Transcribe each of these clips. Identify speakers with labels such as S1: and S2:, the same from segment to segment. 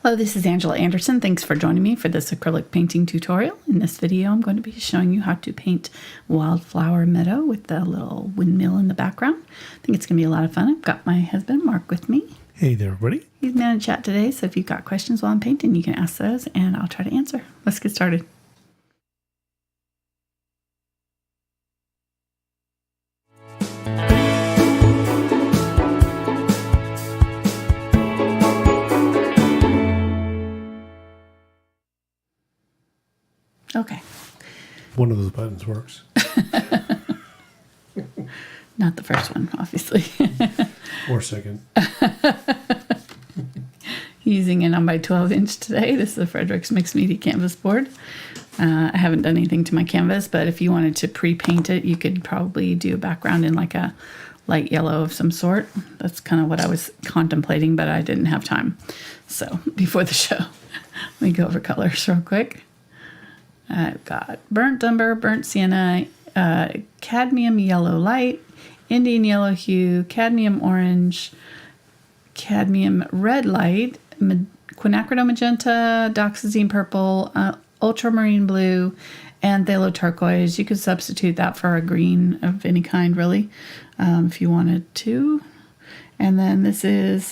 S1: Hello, this is Angela Anderson. Thanks for joining me for this acrylic painting tutorial. In this video, I'm going to be showing you how to paint Wildflower Meadow with the little windmill in the background. I think it's going to be a lot of fun. I've got my husband, Mark, with me.
S2: Hey there, everybody.
S1: He's going to chat today, so if you've got questions while I'm painting, you can ask those, and I'll try to answer. Let's get started. Okay.
S2: One of those buttons works.
S1: Not the first one, obviously.
S2: Or second.
S1: Using an 9x12 inch today. This is a Fredrix mixed media canvas board. I haven't done anything to my canvas, but if you wanted to pre-paint it, you could probably do a background in like a light yellow of some sort. That's kind of what I was contemplating, but I didn't have time. So before the show, let me go over colors real quick. I've got burnt umber, burnt sienna, cadmium yellow light, Indian yellow hue, cadmium orange, cadmium red light, quinacridone magenta, dioxazine purple, ultramarine blue, and phthalo turquois. You could substitute that for a green of any kind, really, if you wanted to. And then this is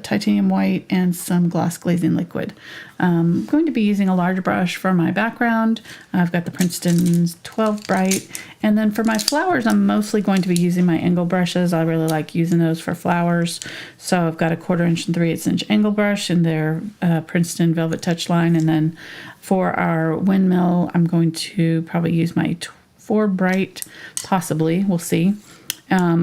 S1: titanium white and some gloss glazing liquid. I'm going to be using a large brush for my background. I've got the Princeton 12 Bright. And then for my flowers, I'm mostly going to be using my angle brushes. I really like using those for flowers. So I've got a 1/4 inch and 3/8 inch angle brush in their Princeton VelvetTouch line. And then for our windmill, I'm going to probably use my 4 Bright, possibly. We'll see.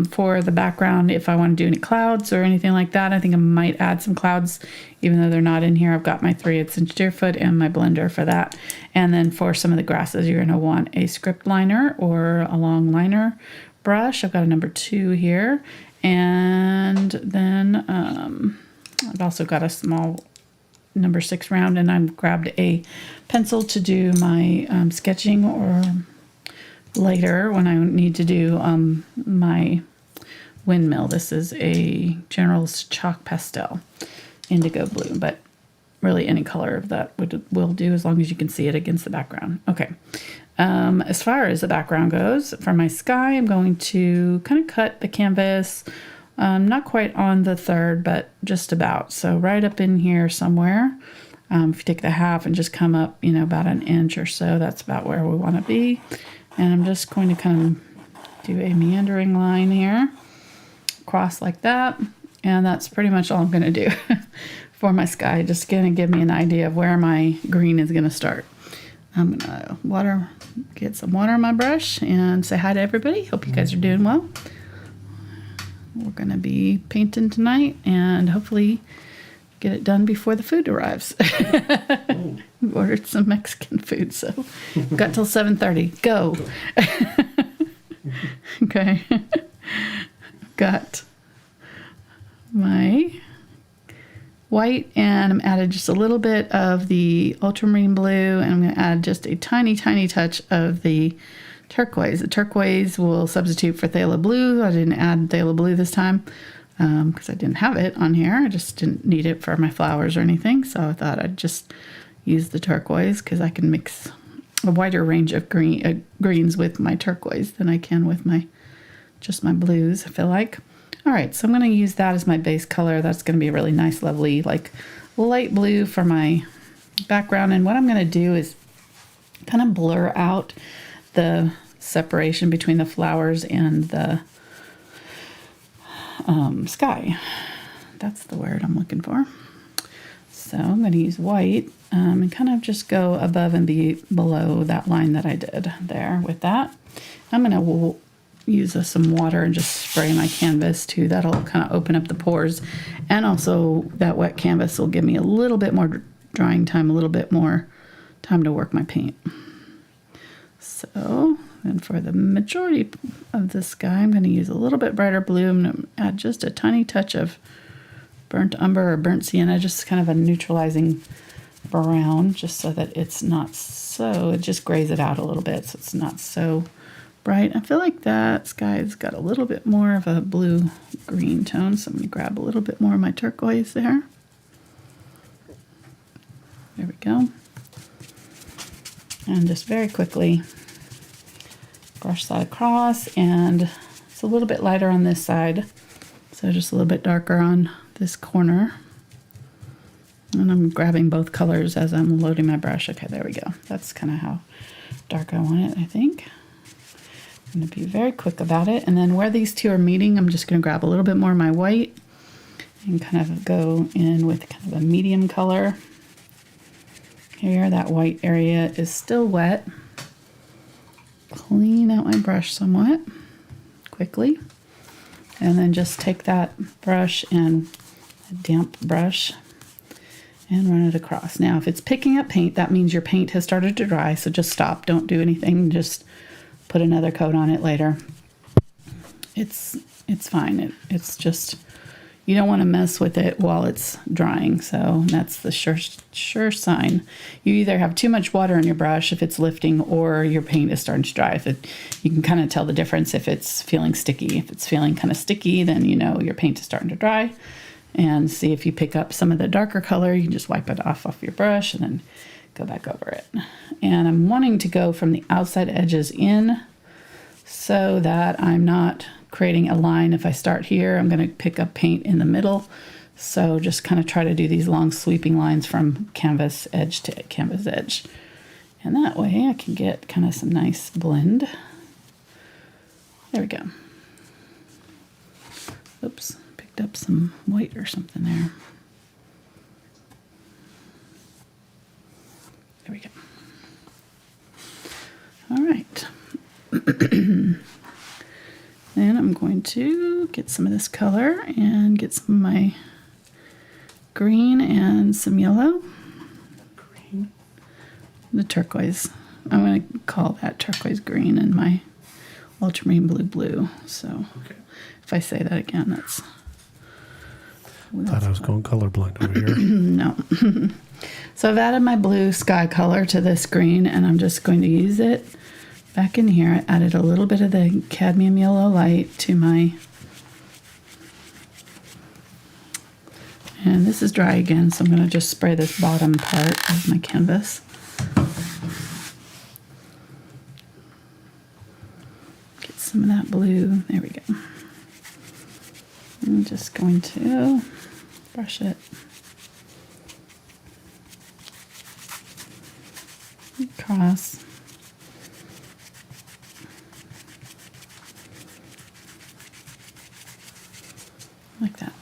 S1: For the background, if I want to do any clouds or anything like that, I think I might add some clouds, even though they're not in here. I've got my 3/8 inch Deerfoot and my blender for that. And then for some of the grasses, you're going to want a script liner or a long liner brush. I've got a number 2 here. And then I've also got a small number 6 round, and I've grabbed a pencil to do my sketching or later when I need to do my windmill. This is a General's Chalk Pastel indigo blue, but really any color of that will do as long as you can see it against the background. Okay. As far as the background goes, for my sky, I'm going to kind of cut the canvas, not quite on the 3rd, but just about. So right up in here somewhere. If you take the half and just come up, about an inch or so, that's about where we want to be. And I'm just going to kind of do a meandering line here, across like that. And that's pretty much all I'm going to do for my sky. Just going to give me an idea of where my green is going to start. I'm going to get some water on my brush and say hi to everybody. Hope you guys are doing well. We're going to be painting tonight and hopefully get it done before the food arrives. We ordered some Mexican food, so we've got till 7:30. Go. Okay. Got my white, and I'm added just a little bit of the ultramarine blue, and I'm going to add just a tiny, tiny touch of the turquoise. The turquoise will substitute for phthalo blue. I didn't add phthalo blue this time because I didn't have it on here. I just didn't need it for my flowers or anything, so I thought I'd just use the turquoise because I can mix a wider range of greens with my turquoise than I can with just my blues, I feel like. All right, so I'm going to use that as my base color. That's going to be a really nice, lovely, like light blue for my background. And what I'm going to do is kind of blur out the separation between the flowers and the sky. That's the word I'm looking for. So I'm going to use white and kind of just go above and below that line that I did there with that. I'm going to use some water and just spray my canvas too. That'll kind of open up the pores. And also that wet canvas will give me a little bit more drying time, a little bit more time to work my paint. So, and for the majority of the sky, I'm going to use a little bit brighter blue. I'm going to add just a tiny touch of burnt umber or burnt sienna, just kind of a neutralizing brown, just so that it's not so, it just grays it out a little bit so it's not so bright. I feel like that sky's got a little bit more of a blue-green tone, so I'm going to grab a little bit more of my turquoise there. There we go. And just very quickly brush that across, and it's a little bit lighter on this side, so just a little bit darker on this corner. And I'm grabbing both colors as I'm loading my brush. Okay, there we go. That's kind of how dark I want it, I think. I'm going to be very quick about it. And then where these two are meeting, I'm just going to grab a little bit more of my white and kind of go in with kind of a medium color. Here, that white area is still wet. Clean out my brush somewhat quickly. And then just take that brush and a damp brush and run it across. Now, if it's picking up paint, that means your paint has started to dry, so just stop. Don't do anything. Just put another coat on it later. It's fine. It's just, you don't want to mess with it while it's drying, so that's the sure sign. You either have too much water in your brush if it's lifting, or your paint is starting to dry. You can kind of tell the difference if it's feeling sticky. If it's feeling kind of sticky, then you know your paint is starting to dry. And see if you pick up some of the darker color, you can just wipe it off your brush and then go back over it. And I'm wanting to go from the outside edges in so that I'm not creating a line. If I start here, I'm going to pick up paint in the middle. So just kind of try to do these long sweeping lines from canvas edge to canvas edge. And that way I can get kind of some nice blend. There we go. Oops, picked up some white or something there. There we go. All right. Then I'm going to get some of this color and get some of my green and some yellow. Green. The turquoise. I'm going to call that turquoise green in my ultramarine blue. So okay. If I say that again, that's...
S2: Thought I was going colorblind over here.
S1: No. So I've added my blue sky color to this green, and I'm just going to use it back in here. I added a little bit of the cadmium yellow light to my, and this is dry again, so I'm going to just spray this bottom part of my canvas. Get some of that blue. There we go. I'm just going to brush it across. Like that.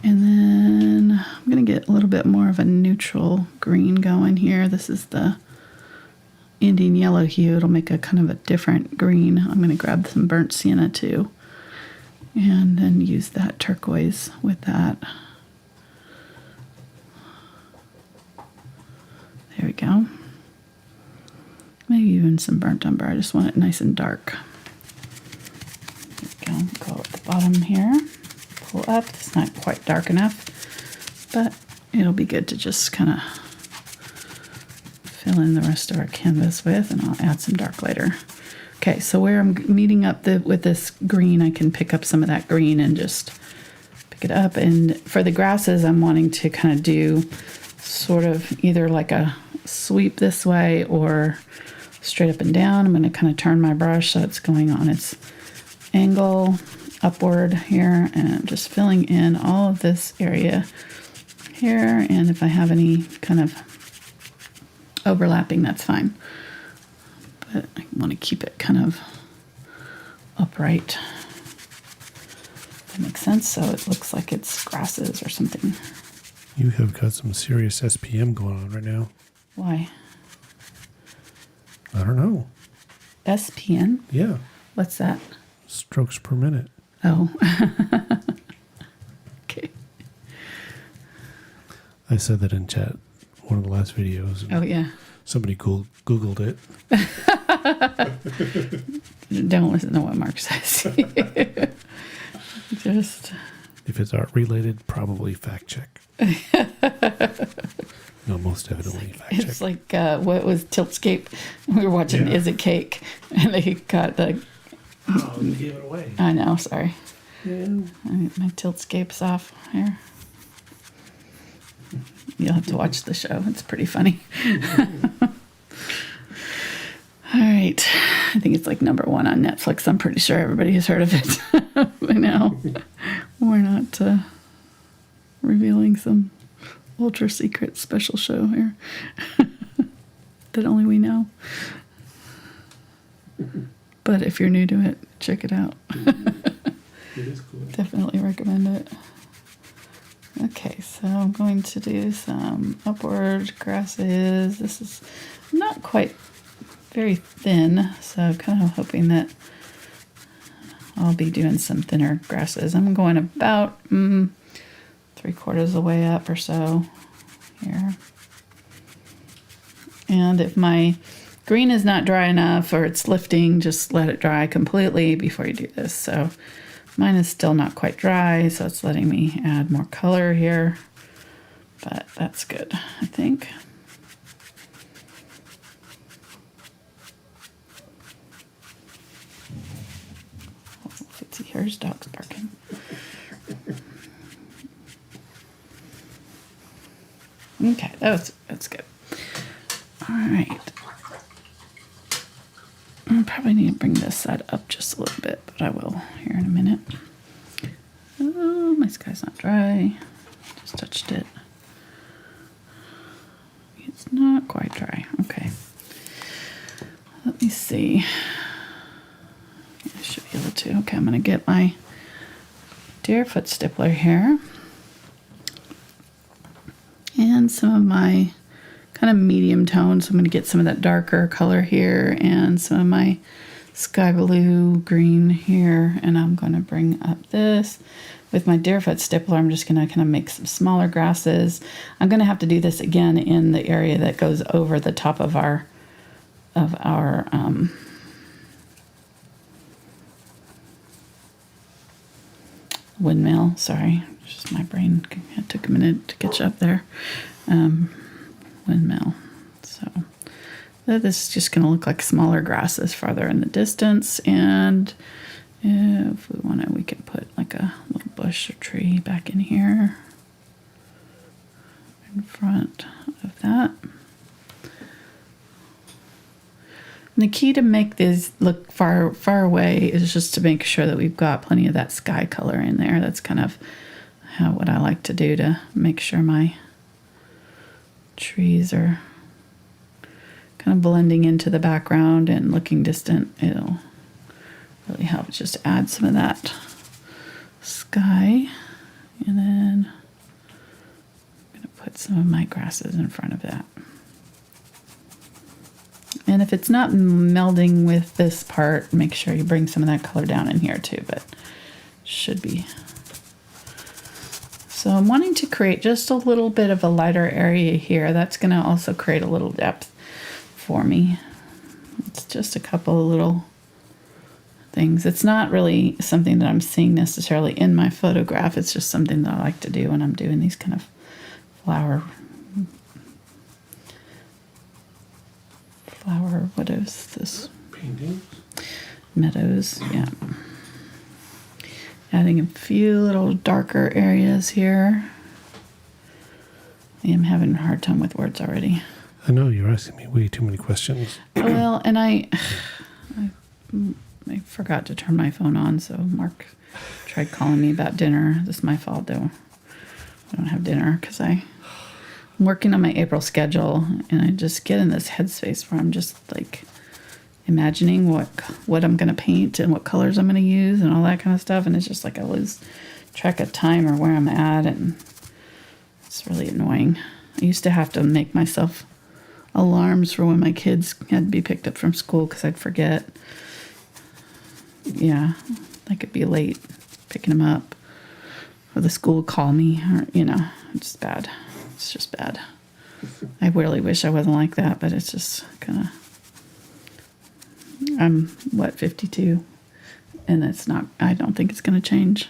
S1: And then I'm going to get a little bit more of a neutral green going here. This is the Indian Yellow Hue. It'll make a kind of a different green. I'm going to grab some burnt sienna too. And then use that turquoise with that. There we go. Maybe even some burnt umber. I just want it nice and dark. There we go. Go at the bottom here. Pull up. It's not quite dark enough, but it'll be good to just kind of fill in the rest of our canvas with, and I'll add some dark later. Okay, so where I'm meeting up with this green, I can pick up some of that green and just pick it up. And for the grasses, I'm wanting to kind of do sort of either like a sweep this way or straight up and down. I'm going to kind of turn my brush so it's going on its angle upward here, and I'm just filling in all of this area here. And if I have any kind of overlapping, that's fine. But I want to keep it kind of upright. That makes sense. So it looks like it's grasses or something.
S2: You have got some serious SPM going on right now.
S1: Why?
S2: I don't know.
S1: SPN?
S2: Yeah.
S1: What's that?
S2: Strokes per minute.
S1: Oh. Okay.
S2: I said that in chat, one of the last videos.
S1: Oh, yeah.
S2: Somebody Googled it.
S1: Don't listen to what Mark says. Just...
S2: If it's art related, probably fact check. No, most evidently fact check.
S1: It's like, what was Tiltscape? We were watching Is It Cake? And they got the...
S2: Oh, you gave it away.
S1: I know, sorry.
S2: Yeah.
S1: My Tiltscape's off here. You'll have to watch the show. It's pretty funny. All right. I think it's like number 1 on Netflix. I'm pretty sure everybody has heard of it by now. We're not revealing some ultra secret special show here that only we know. But if you're new to it, check it out.
S2: It is cool.
S1: Definitely recommend it. Okay, so I'm going to do some upward grasses. This is not quite very thin, so I'm kind of hoping that I'll be doing some thinner grasses. I'm going about 3/4 of the way up or so here. And if my green is not dry enough or it's lifting, just let it dry completely before you do this. So mine is still not quite dry, so it's letting me add more color here, but that's good, I think. Oh, Fitzy, here's dogs barking. Okay, that's good. All right. I probably need to bring this side up just a little bit, but I will here in a minute. Oh, my sky's not dry. Just touched it. It's not quite dry. Okay. Let me see. I should be able to. Okay, I'm going to get my Deerfoot Stippler here. And some of my kind of medium tones. So I'm going to get some of that darker color here and some of my sky blue green here. And I'm going to bring up this. With my Deerfoot Stippler, I'm just going to kind of make some smaller grasses. I'm going to have to do this again in the area that goes over the top of our windmill. Sorry, just my brain, it took a minute to catch up there. Windmill. So this is just going to look like smaller grasses farther in the distance. And if we want to, we can put like a little bush or tree back in here in front of that. And the key to make these look far away is just to make sure that we've got plenty of that sky color in there. That's kind of what I like to do to make sure my trees are kind of blending into the background and looking distant. It'll really help just add some of that sky. And then I'm going to put some of my grasses in front of that. And if it's not melding with this part, make sure you bring some of that color down in here too, but should be. So I'm wanting to create just a little bit of a lighter area here. That's going to also create a little depth for me. It's just a couple of little things. It's not really something that I'm seeing necessarily in my photograph. It's just something that I like to do when I'm doing these kind of flower, what is this?
S2: Paintings?
S1: Meadows, yeah. Adding a few little darker areas here. I am having a hard time with words already.
S2: I know, you're asking me way too many questions.
S1: Well, and I forgot to turn my phone on, so Mark tried calling me about dinner. This is my fault, though. I don't have dinner because I'm working on my April schedule, and I just get in this headspace where I'm just like imagining what I'm going to paint and what colors I'm going to use and all that kind of stuff, and it's just like I lose track of time or where I'm at, and it's really annoying. I used to have to make myself alarms for when my kids had to be picked up from school because I'd forget. Yeah, I could be late picking them up, or the school would call me, or it's bad. It's just bad. I really wish I wasn't like that, but it's just kind of. I'm 52, and it's not. I don't think it's going to change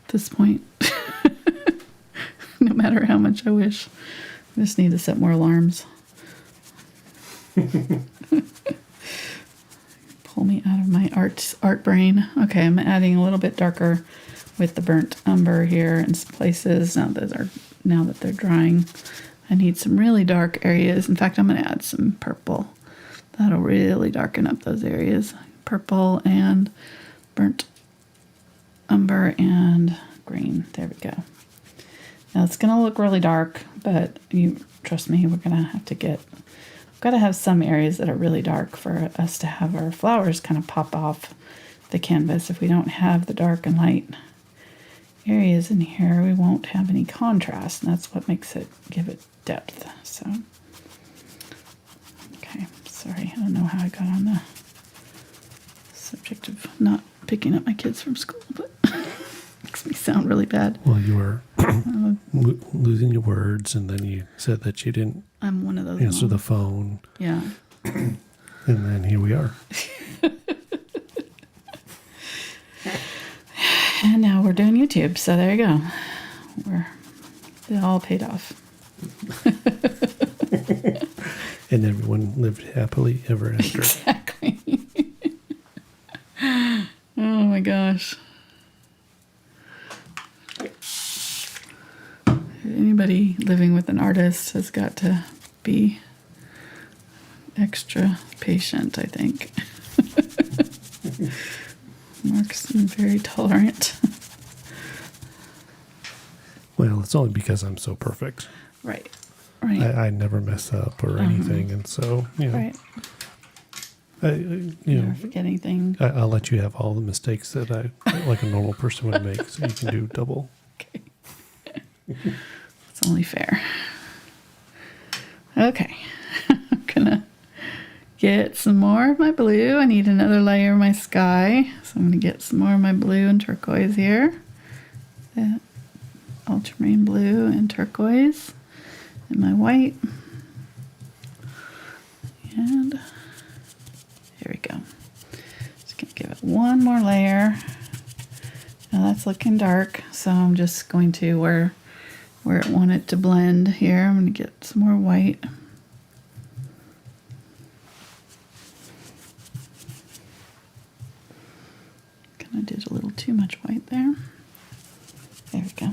S1: at this point. No matter how much I wish, I just need to set more alarms. Pull me out of my art brain. Okay, I'm adding a little bit darker with the burnt umber here in some places. Now that they're drying, I need some really dark areas. In fact, I'm going to add some purple. That'll really darken up those areas. Purple and burnt umber and green. There we go. Now it's going to look really dark, but you trust me, we're going to have to we've got to have some areas that are really dark for us to have our flowers kind of pop off the canvas. If we don't have the dark and light areas in here, we won't have any contrast, and that's what give it depth. So, okay, sorry, I don't know how I got on the subject of not picking up my kids from school, but makes me sound really bad.
S2: Well, you were losing your words, and then you said that you didn't
S1: I'm one of those
S2: answer
S1: moms.
S2: the phone.
S1: Yeah.
S2: And then here we are.
S1: And now we're doing YouTube, so there you go. It all paid off.
S2: And everyone lived happily ever after.
S1: Exactly. Oh my gosh. Anybody living with an artist has got to be extra patient, I think. Mark's very tolerant.
S2: Well, it's only because I'm so perfect.
S1: Right.
S2: I never mess up or anything, and so,
S1: Right.
S2: you
S1: Never
S2: know,
S1: forget anything.
S2: I'll let you have all the mistakes that I, like a normal person would make, so you can do double.
S1: Okay. It's only fair. Okay. I'm gonna get some more of my blue. I need another layer of my sky. So I'm gonna get some more of my blue and turquoise here. The ultramarine blue and turquoise. And my white. And here we go. Just gonna give it one more layer. Now that's looking dark, so I'm just going to where I want it to blend here. I'm going to get some more white. Kind of did a little too much white there. There we go.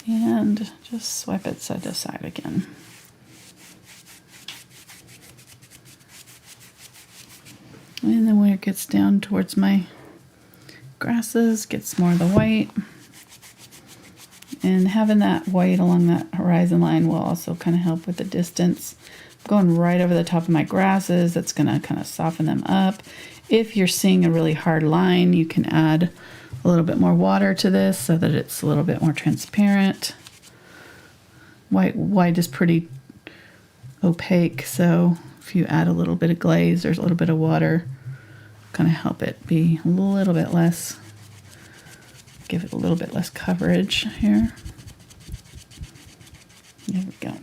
S1: And just swipe it side to side again. And then when it gets down towards my grasses, gets more of the white. And having that white along that horizon line will also kind of help with the distance. I'm going right over the top of my grasses. That's going to kind of soften them up. If you're seeing a really hard line, you can add a little bit more water to this so that it's a little bit more transparent. White is pretty opaque, so if you add a little bit of glaze, there's a little bit of water, kind of help it be a little bit less, give it a little bit less coverage here. There we go.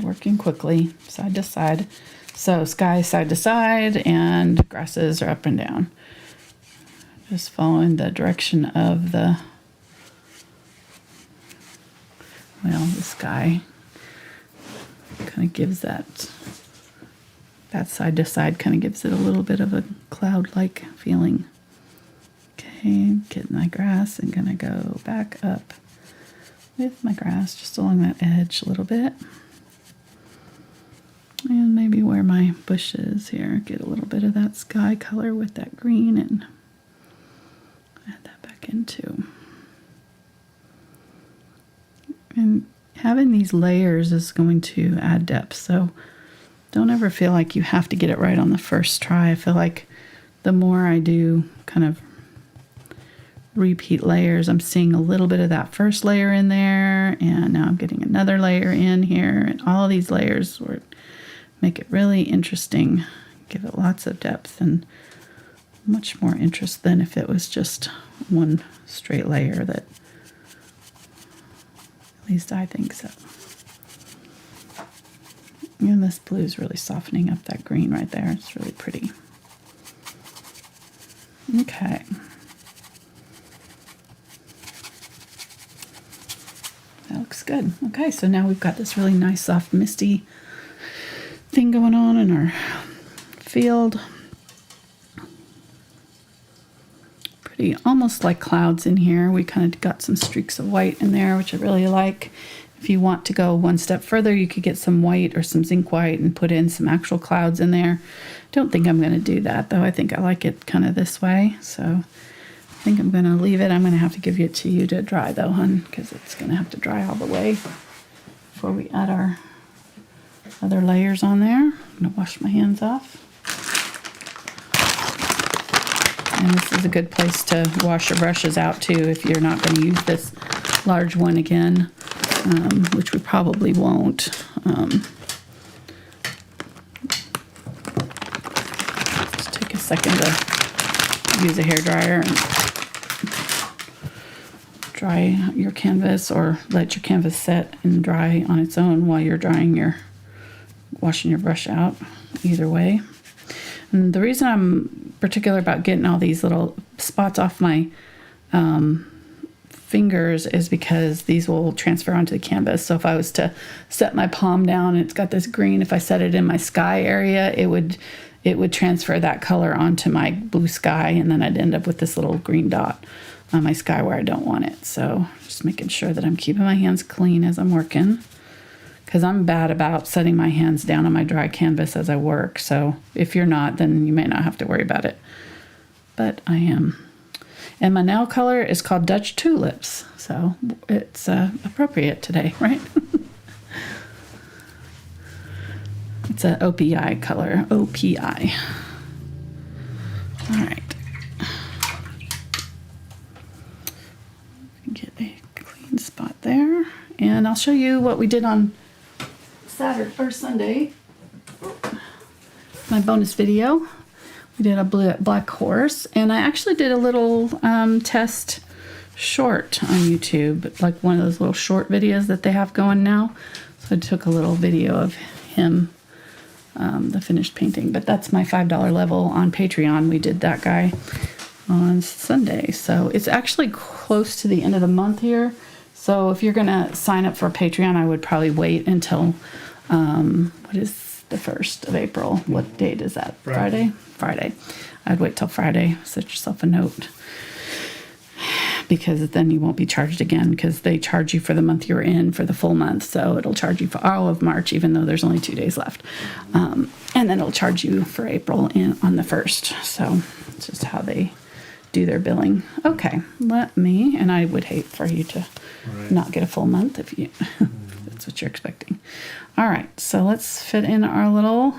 S1: Working quickly, side to side. So sky side to side and grasses are up and down. Just following the direction of the sky. Kind of gives that side to side kind of gives it a little bit of a cloud-like feeling. Okay, getting my grass and gonna go back up with my grass just along that edge a little bit. And maybe where my bush is here, get a little bit of that sky color with that green and add that back in too. And having these layers is going to add depth, so don't ever feel like you have to get it right on the first try. I feel like the more I do kind of repeat layers, I'm seeing a little bit of that first layer in there, and now I'm getting another layer in here, and all of these layers will make it really interesting, give it lots of depth and much more interest than if it was just one straight layer. That, at least I think so. And this blue is really softening up that green right there. It's really pretty. Okay. That looks good. Okay, so now we've got this really nice, soft, misty thing going on in our field. pretty, almost like clouds in here. We kind of got some streaks of white in there, which I really like. If you want to go one step further, you could get some white or some zinc white and put in some actual clouds in there. Don't think I'm going to do that, though. I think I like it kind of this way, so I think I'm going to leave it. I'm going to have to give it to you to dry, though, hon, because it's going to have to dry all the way before we add our other layers on there. I'm going to wash my hands off. And this is a good place to wash your brushes out, too, if you're not going to use this large one again. Which we probably won't. Just take a second to use a hairdryer and dry your canvas, or let your canvas set and dry on its own while you're washing your brush out. Either way. And the reason I'm particular about getting all these little spots off my fingers is because these will transfer onto the canvas. So if I was to set my palm down and it's got this green, if I set it in my sky area, it would transfer that color onto my blue sky, and then I'd end up with this little green dot on my sky where I don't want it. So just making sure that I'm keeping my hands clean as I'm working, because I'm bad about setting my hands down on my dry canvas as I work. So if you're not, then you may not have to worry about it, but I am. And my nail color is called Dutch Tulips, so it's appropriate today, right? It's an OPI color, OPI. All right. Get a clean spot there. And I'll show you what we did on Saturday or Sunday. My bonus video. We did a black horse, and I actually did a little test short on YouTube, like one of those little short videos that they have going now. So I took a little video of him, the finished painting, but that's my $5 level on Patreon. We did that guy on Sunday. So it's actually close to the end of the month here. So if you're going to sign up for Patreon, I would probably wait until, what is the 1st of April. What date is that? Friday? Friday. I'd wait till Friday. Set yourself a note, because then you won't be charged again, because they charge you for the month you're in for the full month. So it'll charge you for all of March, even though there's only 2 days left. And then it'll charge you for April on the 1st. So it's just how they do their billing. Okay, and I would hate for you to not get a full month if you that's what you're expecting. All right, so let's fit in our little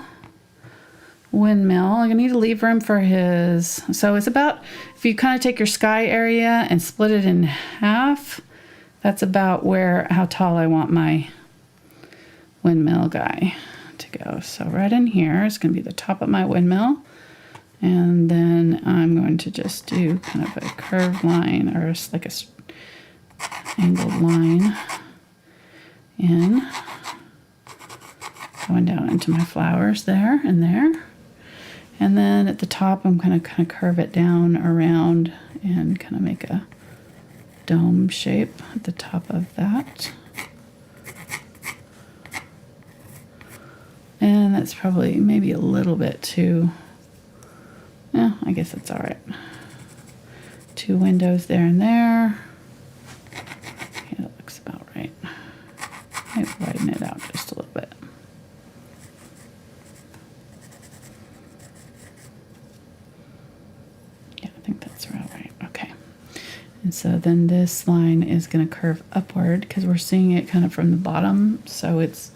S1: windmill. I need to leave room for his, so it's about, if you kind of take your sky area and split it in half, that's about how tall I want my windmill guy to go. So right in here is going to be the top of my windmill, and then I'm going to just do kind of a curved line, or like a angled line in, going down into my flowers there and there. And then at the top, I'm going to kind of curve it down around and kind of make a dome shape at the top of that. And that's probably maybe a little bit too, yeah, I guess that's all right. 2 windows there and there. Yeah, that looks about right. Might widen it out just a little bit. And so then this line is going to curve upward, because we're seeing it kind of from the bottom. So it's,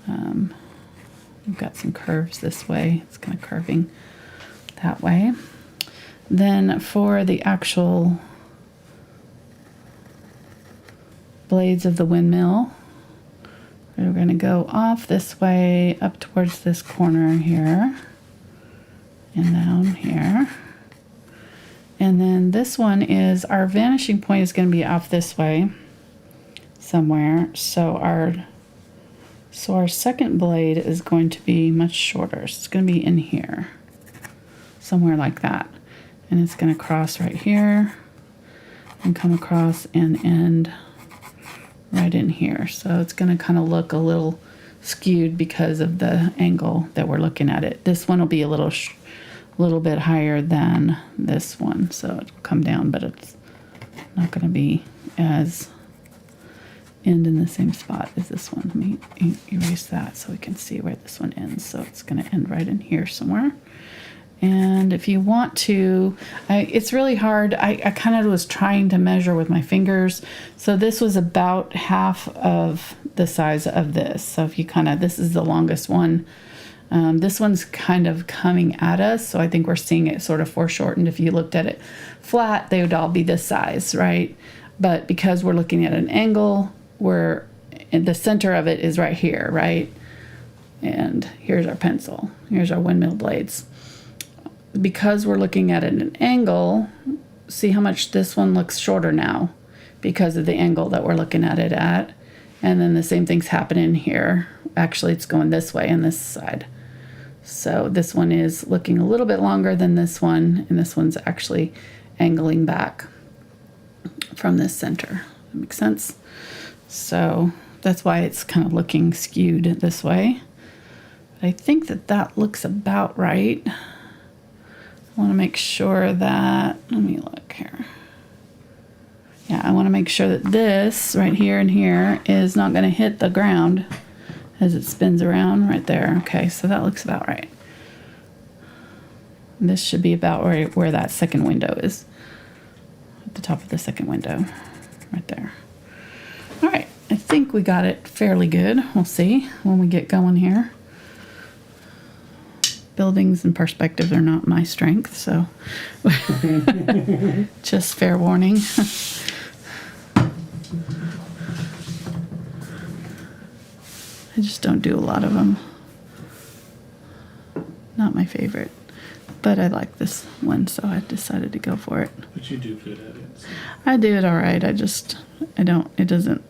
S1: we've got some curves this way. It's kind of curving that way. Then for the actual blades of the windmill, we're going to go off this way up towards this corner here and down here. And then this one is, our vanishing point is going to be off this way somewhere. So our second blade is going to be much shorter. So it's going to be in here, somewhere like that. And it's going to cross right here and come across and end right in here. So it's going to kind of look a little skewed because of the angle that we're looking at it. This one will be a little a little bit higher than this one. So it'll come down, but it's not going to be as end in the same spot as this one. Let me erase that so we can see where this one ends. So it's going to end right in here somewhere. And if you want to, it's really hard. I kind of was trying to measure with my fingers. So this was about half of the size of this. So if you this is the longest one. This one's kind of coming at us. So I think we're seeing it sort of foreshortened. If you looked at it flat, they would all be this size, right? But because we're looking at an angle, we're in the center of it is right here, right? And here's our pencil. Here's our windmill blades. Because we're looking at it at an angle, see how much this one looks shorter now because of the angle that we're looking at it at. And then the same thing's happening here. Actually, it's going this way on this side. So this one is looking a little bit longer than this one, and this one's actually angling back from this center. That makes sense? So that's why it's kind of looking skewed this way. But I think that looks about right. I want to make sure that, let me look here. Yeah, I want to make sure that this right here and here is not going to hit the ground as it spins around right there. Okay, so that looks about right. This should be about where that second window is. At the top of the second window, right there. All right, I think we got it fairly good. We'll see when we get going here. Buildings and perspective are not my strength, so just fair warning. I just don't do a lot of them. Not my favorite, but I like this one, so I decided to go for it.
S3: But you do good at it. So.
S1: I do it all right. I don't, it doesn't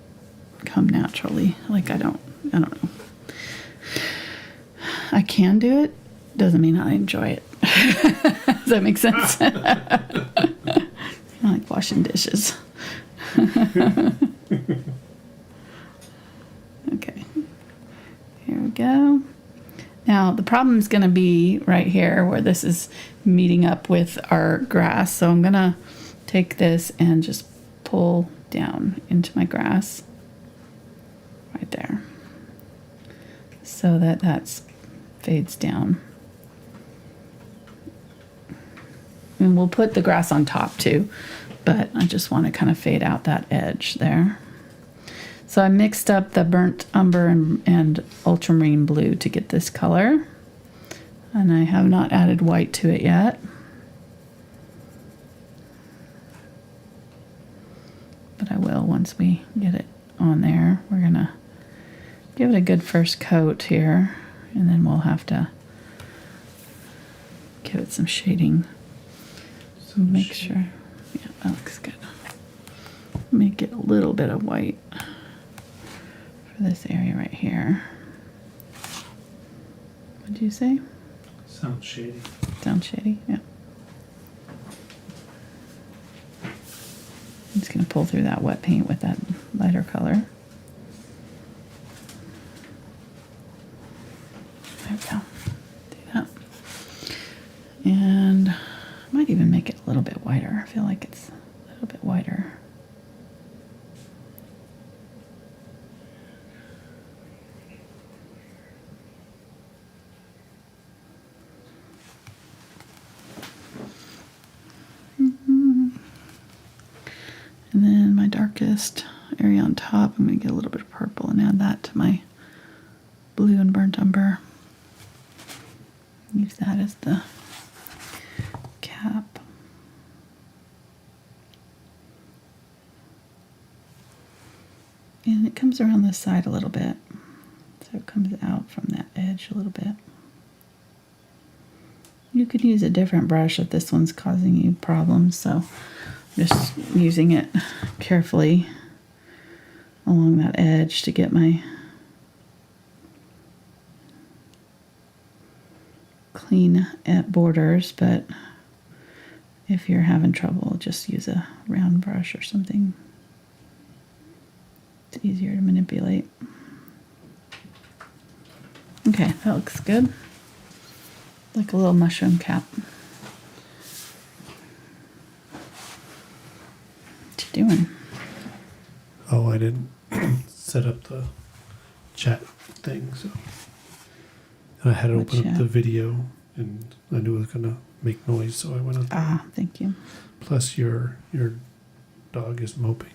S1: come naturally. Like I don't know. I can do it. Doesn't mean I enjoy it. Does that make sense? I like washing dishes. Okay. Here we go. Now the problem is going to be right here where this is meeting up with our grass. So I'm going to take this and just pull down into my grass right there so that fades down. And we'll put the grass on top too, but I just want to kind of fade out that edge there. So I mixed up the burnt umber and ultramarine blue to get this color. And I have not added white to it yet. But I will once we get it on there. We're going to give it a good first coat here, and then we'll have to give it some shading. Make sure, yeah, that looks good. Make it a little bit of white for this area right here. What did you say?
S3: Sounds shady.
S1: Sounds shady, yeah. I'm just going to pull through that wet paint with that lighter color. There we go. Do that. And I might even make it a little bit whiter. I feel like it's a little bit whiter. And then my darkest area on top, I'm going to get a little bit of purple and add that to my blue and burnt umber. Use that as the cap. And it comes around the side a little bit. So it comes out from that edge a little bit. You could use a different brush if this one's causing you problems, so just using it carefully along that edge to get my clean borders, but if you're having trouble, just use a round brush or something. It's easier to manipulate. Okay, that looks good. Like a little mushroom cap. What you doing?
S2: Oh, I didn't set up the chat thing, so. And I had to
S1: What
S2: open up
S1: chat?
S2: the video, and I knew it was gonna make noise, so I went up.
S1: Ah, thank you.
S2: Plus, your dog is moping.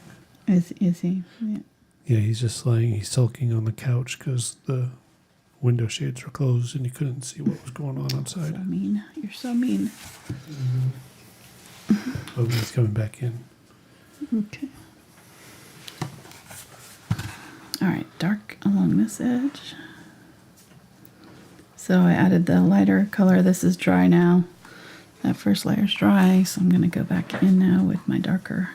S1: Is he? Yeah.
S2: Yeah, he's just lying. He's sulking on the couch because the window shades were closed and he couldn't see what was going on
S1: So
S2: outside.
S1: mean. You're so mean.
S2: But he's coming back in.
S1: Okay. All right, dark along this edge. So I added the lighter color. This is dry now. That first layer's dry, so I'm going to go back in now with my darker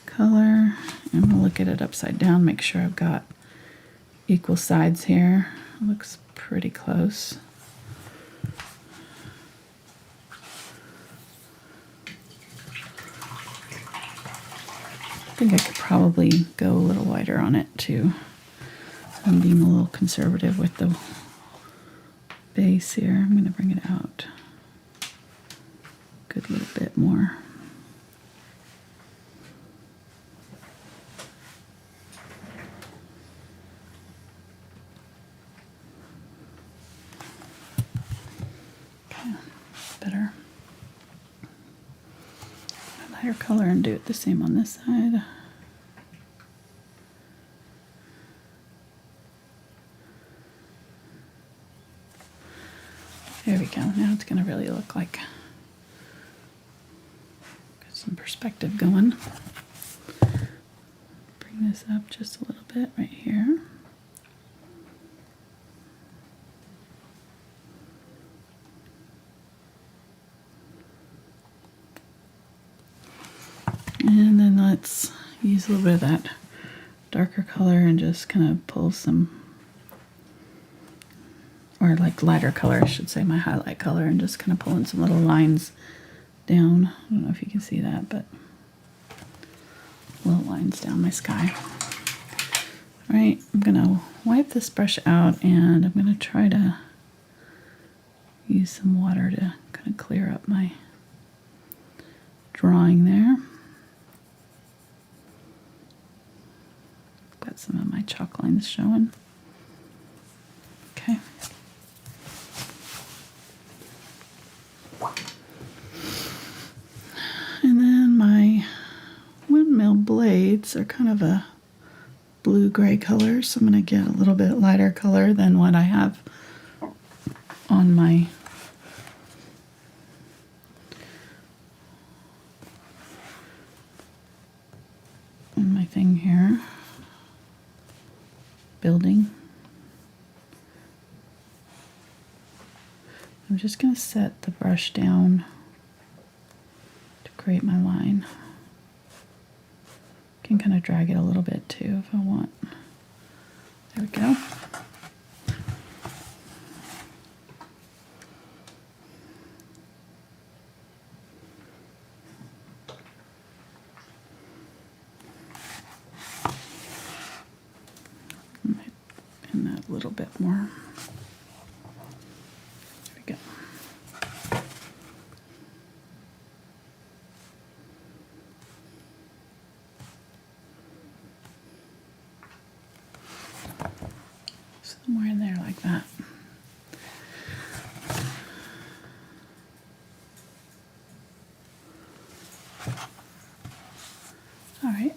S1: color. And we'll look at it upside down, make sure I've got equal sides here. It looks pretty close. I think I could probably go a little wider on it too. I'm being a little conservative with the base here. I'm going to bring it out a good little bit more. Okay, better. Lighter color and do it the same on this side. There we go. Now it's going to really look like got some perspective going. Bring this up just a little bit right here. And then let's use a little bit of that darker color and just kind of pull some, or like lighter color, I should say, my highlight color, and just kind of pull in some little lines down. I don't know if you can see that, but little lines down my sky. All right, I'm gonna wipe this brush out and I'm gonna try to use some water to kind of clear up my drawing there. Got some of my chalk lines showing. Okay. And then my windmill blades are kind of a blue-gray color, so I'm going to get a little bit lighter color than what I have on my thing here. Building. I'm just going to set the brush down to create my line. Can kind of drag it a little bit too if I want. There we go. And that a little bit more. There we go. Somewhere in there like that. All right.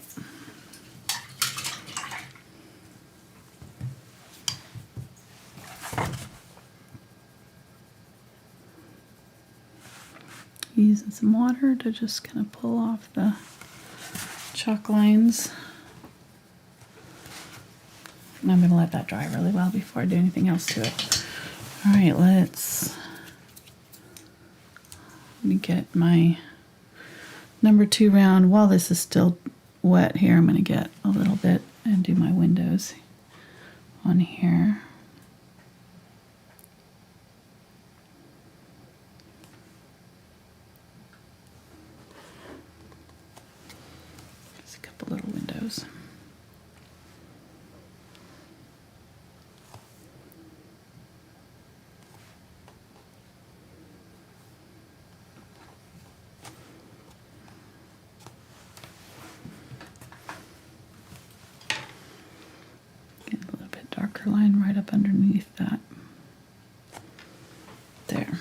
S1: Using some water to just kind of pull off the chalk lines. And I'm going to let that dry really well before I do anything else to it. All right, let me get my number 2 round. While this is still wet here, I'm going to get a little bit and do my windows on here. Just a couple little windows. darker line right up underneath that. There.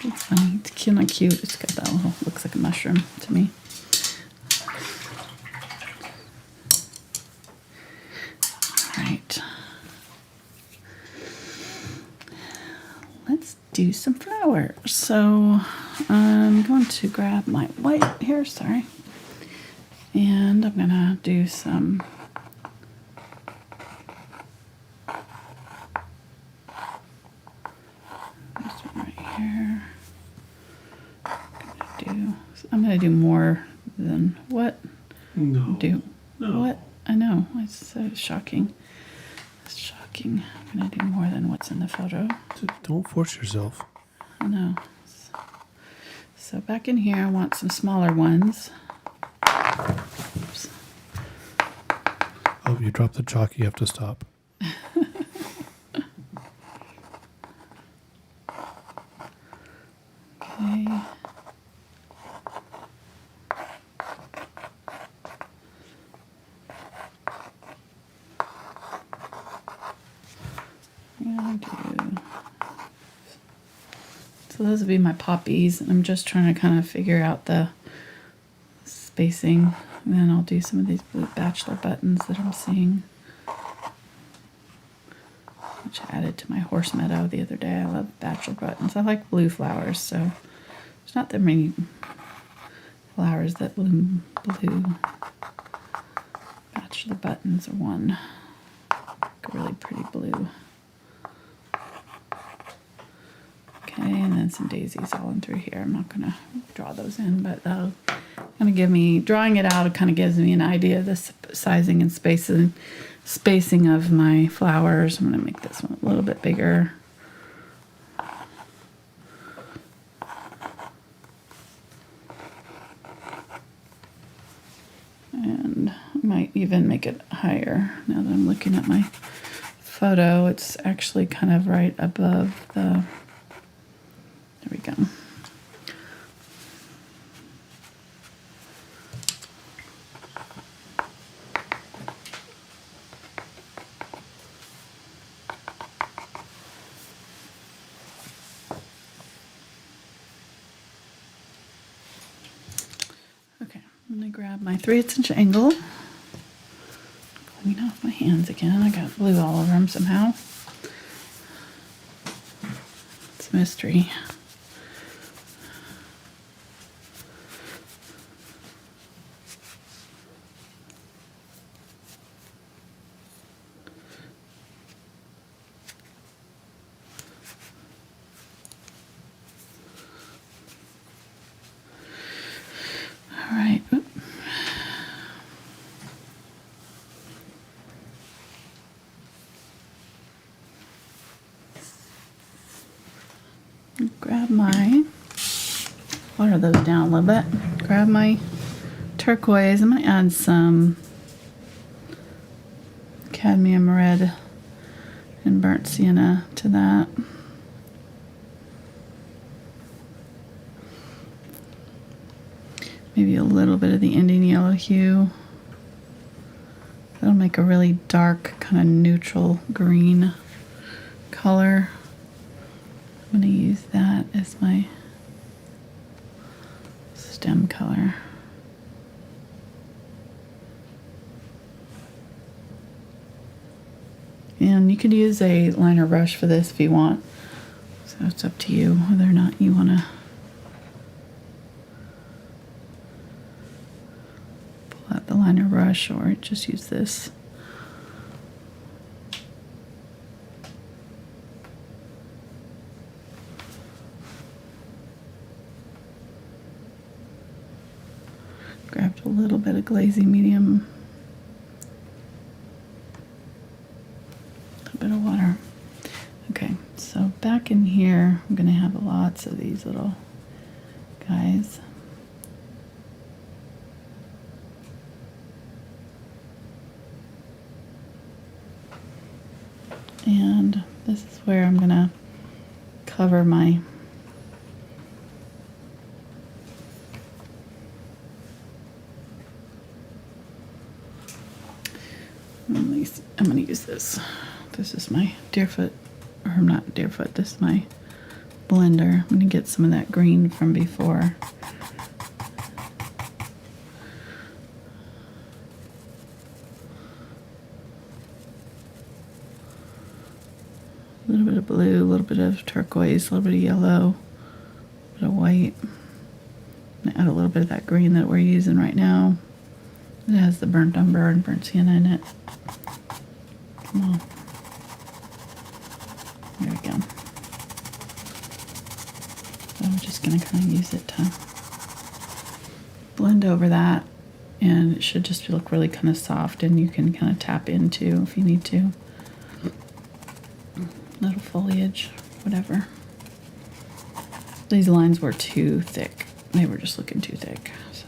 S1: It's funny. It's kind of cute. It's got that little, looks like a mushroom to me. All right. Let's do some flowers. So I'm going to grab my white here, sorry. And I'm gonna do some this one right here. I'm gonna do more than what?
S2: No. No.
S1: What? I know. It's so shocking. It's shocking. I'm gonna do more than what's in the photo.
S2: Don't force yourself.
S1: I know. So back in here, I want some smaller ones. Oops.
S2: Oh, you dropped the chalk. You have to stop.
S1: Okay. So those would be my poppies. I'm just trying to kind of figure out the spacing. And then I'll do some of these blue bachelor buttons that I'm seeing, which I added to my horse meadow the other day. I love bachelor buttons. I like blue flowers, so there's not that many flowers that bloom blue. Bachelor buttons are one. Like a really pretty blue. Okay, and then some daisies all in through here. I'm not gonna draw those in, but that'll kind of give me, drawing it out, it kind of gives me an idea of the sizing and spacing of my flowers. I'm gonna make this one a little bit bigger. And I might even make it higher now that I'm looking at my photo. It's actually kind of right above the, there we go. Okay, I'm gonna grab my 3/8" angle. Clean off my hands again. I got blue all over them somehow. It's a mystery. All right. Oop. Grab my, water those down a little bit. Grab my turquoise. I'm going to add some cadmium red and burnt sienna to that. Maybe a little bit of the Indian yellow hue. That'll make a really dark, kind of neutral green color. I'm going to use that as my stem color. And you could use a liner brush for this if you want. So it's up to you whether or not you want to pull out the liner brush or just use this. Grabbed a little bit of glazy medium. A little bit of water. Okay, so back in here, I'm going to have lots of these little guys. And this is where I'm going to cover my I'm gonna use this. This is my Deerfoot, or not Deerfoot, this is my blender. I'm gonna get some of that green from before. A little bit of blue, a little bit of turquoise, a little bit of yellow, a bit of white. I'm gonna add a little bit of that green that we're using right now. It has the burnt umber and burnt sienna in it. Come on. There we go. So I'm just gonna kind of use it to blend over that, and it should just look really kind of soft, and you can kind of tap into if you need to. Little foliage, whatever. These lines were too thick. They were just looking too thick, so.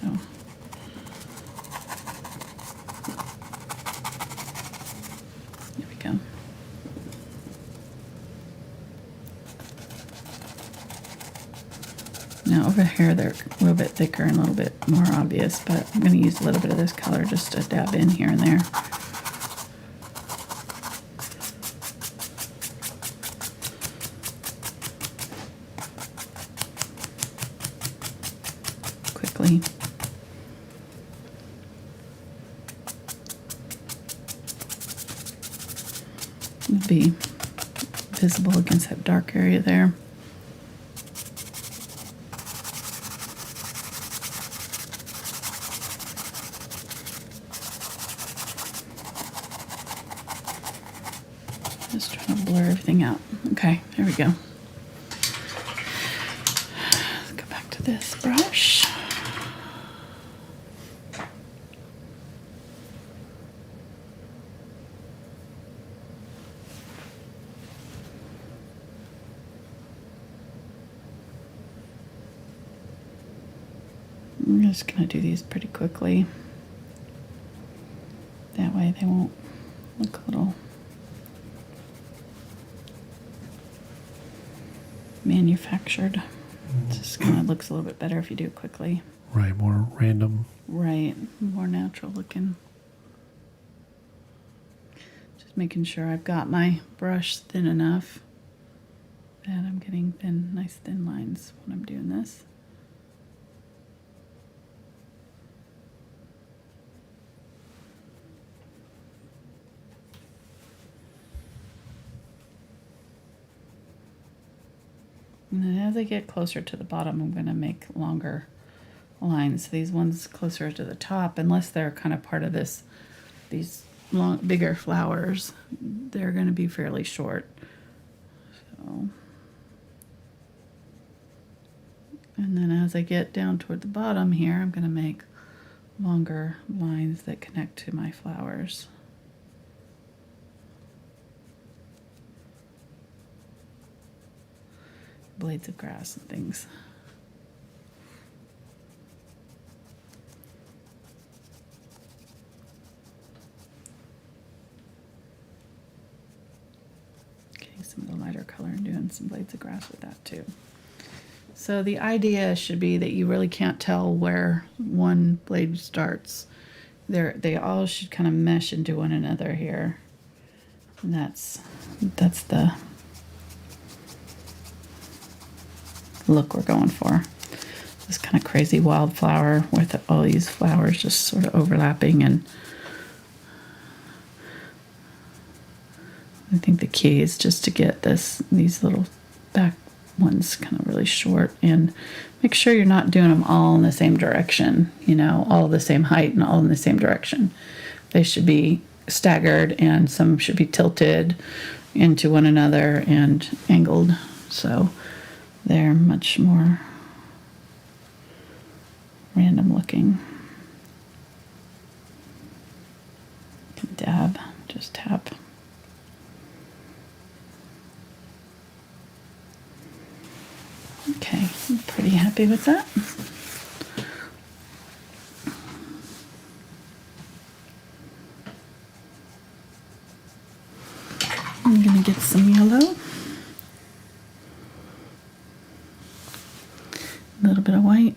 S1: There we go. Now over here, they're a little bit thicker and a little bit more obvious, but I'm gonna use a little bit of this color just to dab in here and there. Quickly. It'll be visible against that dark area there. Just trying to blur everything out. Okay, there we go. Let's go back to this brush. I'm just going to do these pretty quickly. That way they won't look a little manufactured. It just kind of looks a little bit better if you do it quickly.
S2: Right, more random.
S1: Right, more natural looking. Just making sure I've got my brush thin enough that I'm getting thin, nice thin lines when I'm doing this. And then as I get closer to the bottom, I'm going to make longer lines. These ones closer to the top, unless they're kind of part of this, these long, bigger flowers, they're going to be fairly short. So, and then as I get down toward the bottom here, I'm going to make longer lines that connect to my flowers. Blades of grass and things. Getting some of the lighter color and doing some blades of grass with that too. So the idea should be that you really can't tell where one blade starts. They all should kind of mesh into one another here. And that's the look we're going for. This kind of crazy wildflower with all these flowers just sort of overlapping, and I think the key is just to get these little back ones kind of really short, and make sure you're not doing them all in the same direction, you know, all the same height and all in the same direction. They should be staggered, and some should be tilted into one another and angled, so they're much more random looking. Dab, just tap. Okay, I'm pretty happy with that. I'm gonna get some yellow. A little bit of white.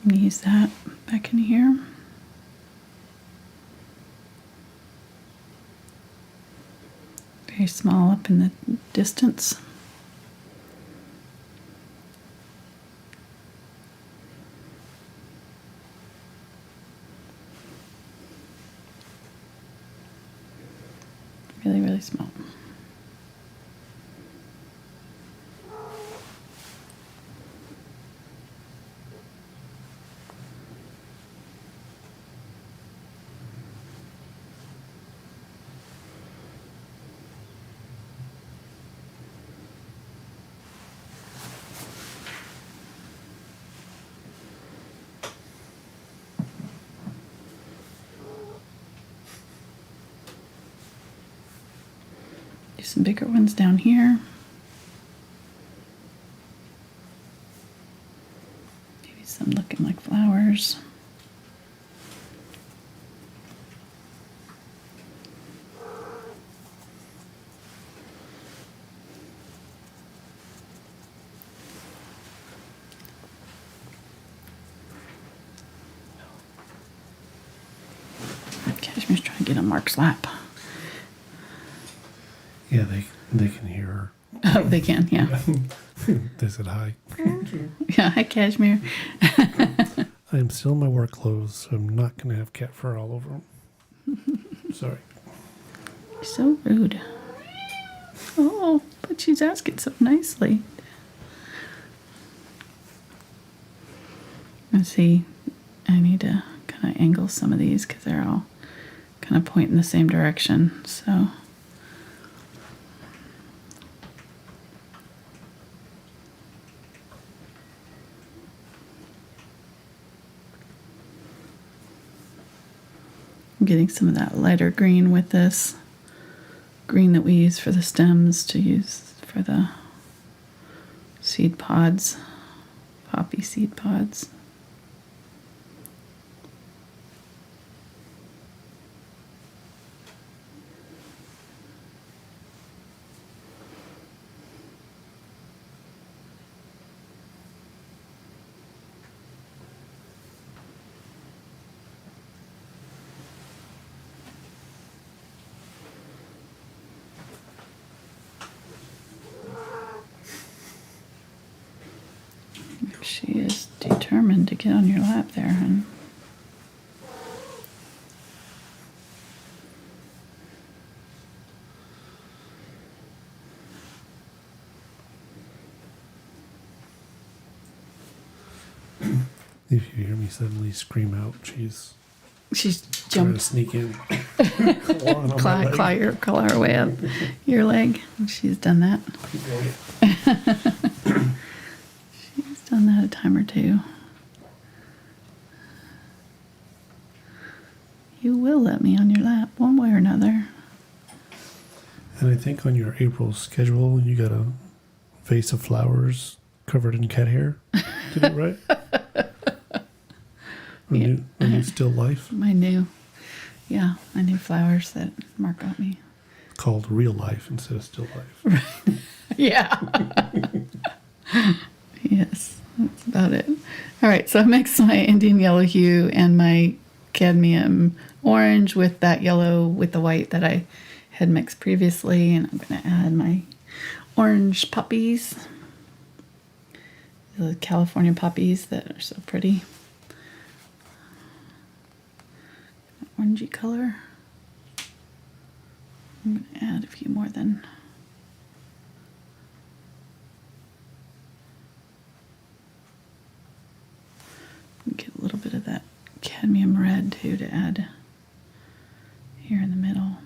S1: I'm gonna use that back in here. very small up in the distance. Really, really small. Do some bigger ones down here. Maybe some looking like flowers. Cashmere's trying to get on Mark's lap.
S2: Yeah, they can hear her.
S1: Oh, they can, yeah.
S2: They said hi.
S1: Yeah, hi, Cashmere.
S2: I am still in my work clothes, so I'm not going to have cat fur all over them. Sorry.
S1: So rude. Oh, but she's asking so nicely. Let's see. I need to kind of angle some of these because they're all kind of pointing the same direction. So. I'm getting some of that lighter green with this green that we use for the stems to use for the seed pods, poppy seed pods. She is determined to get on your lap there, hon.
S2: If you hear me suddenly scream out, she's
S1: She's
S2: trying to
S1: jumped,
S2: sneak in. Clawing on my leg.
S1: claw her way up your leg. She's done that. She's done that a time or two. You will let me on your lap one way or another.
S2: And I think on your April schedule, you got a vase of flowers covered in cat hair. Did it right? A new still life
S1: My new flowers that Mark got me.
S2: called real life instead of still life.
S1: Yeah. Yes, that's about it. All right, so I mixed my Indian Yellow Hue and my Cadmium Orange with that yellow with the white that I had mixed previously, and I'm going to add my orange poppies, the California poppies that are so pretty. Orangey color. I'm going to add a few more then. Get a little bit of that cadmium red too to add here in the middle.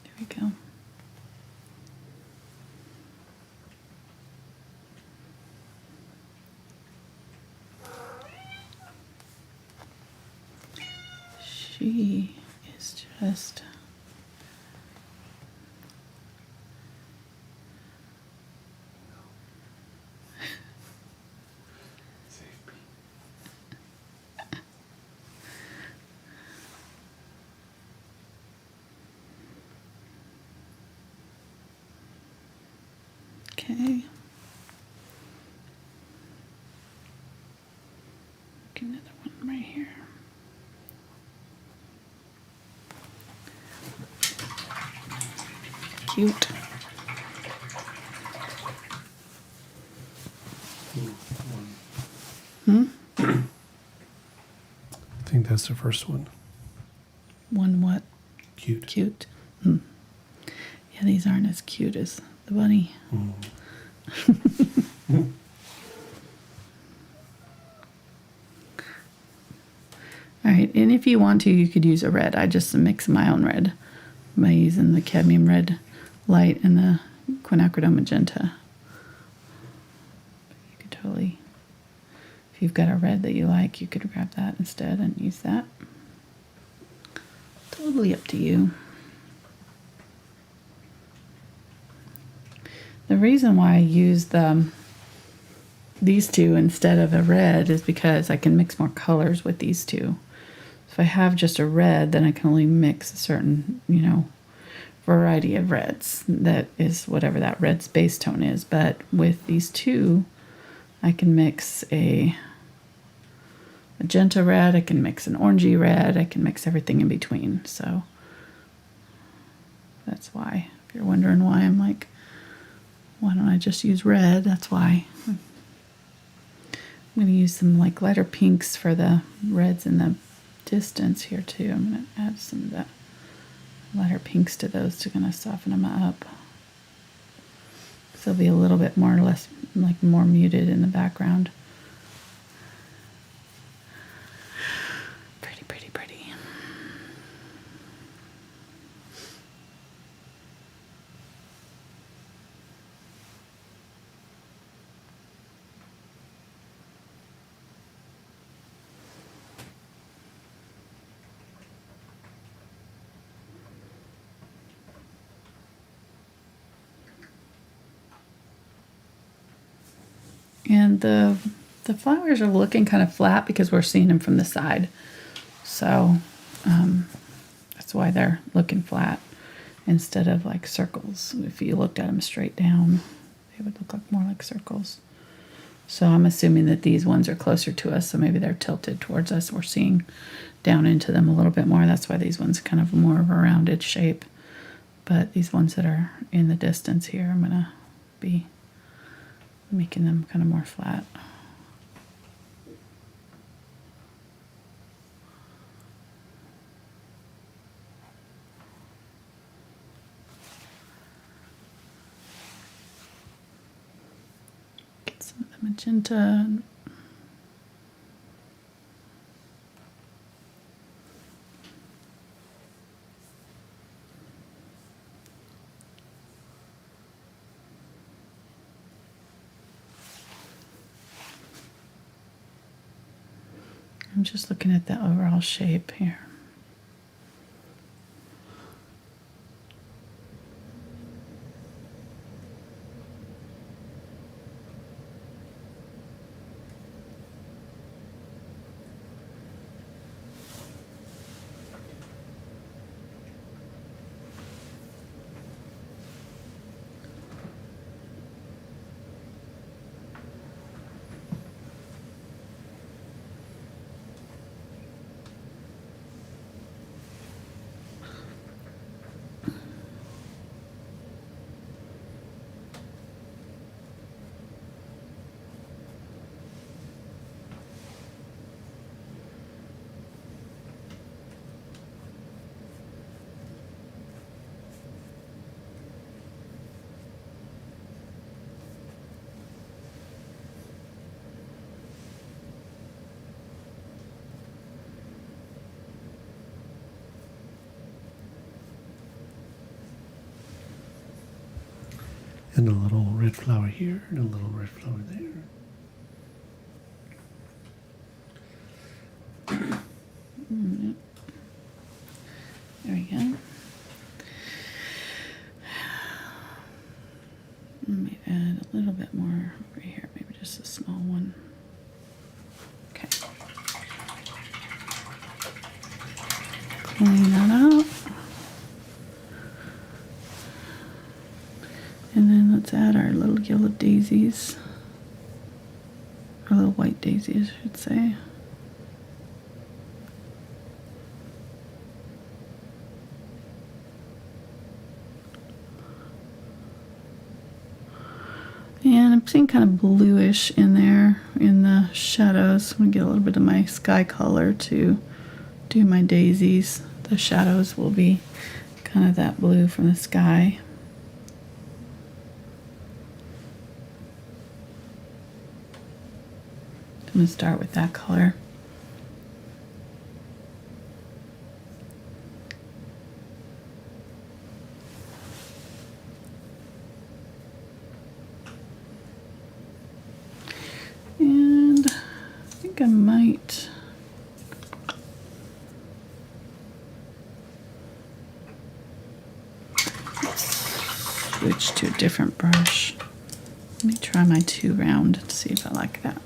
S1: There we go. She is just okay. Get another one right here. cute.
S2: I think that's the first one.
S1: One what?
S2: Cute.
S1: Cute. Yeah, these aren't as cute as the bunny. All right, and if you want to, you could use a red. I just mix my own red by using the Cadmium Red Light and the Quinacridone Magenta. You could totally, if you've got a red that you like, you could grab that instead and use that. Totally up to you. The reason why I use these two instead of a red is because I can mix more colors with these two. If I have just a red, then I can only mix a certain, variety of reds. That is whatever that red's base tone is. But with these two, I can mix a magenta red, I can mix an orangey red, I can mix everything in between. So that's why. If you're wondering why I'm like, why don't I just use red? That's why. I'm going to use some like lighter pinks for the reds in the distance here too. I'm going to add some of the lighter pinks to those to kind of soften them up. So they'll be a little bit more or less like more muted in the background. Pretty, pretty, pretty. And the flowers are looking kind of flat because we're seeing them from the side. So that's why they're looking flat instead of like circles. If you looked at them straight down, they would look like more like circles. So I'm assuming that these ones are closer to us, so maybe they're tilted towards us. We're seeing down into them a little bit more. That's why these ones are kind of more of a rounded shape. But these ones that are in the distance here, I'm going to be making them kind of more flat. Get some of the magenta. I'm just looking at the overall shape here.
S2: And a little red flower here, and a little red flower there.
S1: There we go. Maybe add a little bit more over here, maybe just a small one. Okay. Clean that out. And then let's add our little yellow daisies. Or little white daisies, I should say. And I'm seeing kind of bluish in there in the shadows. I'm going to get a little bit of my sky color to do my daisies. The shadows will be kind of that blue from the sky. I'm going to start with that color. And I think I might switch to a different brush. Let me try my 2 round to see if I like that.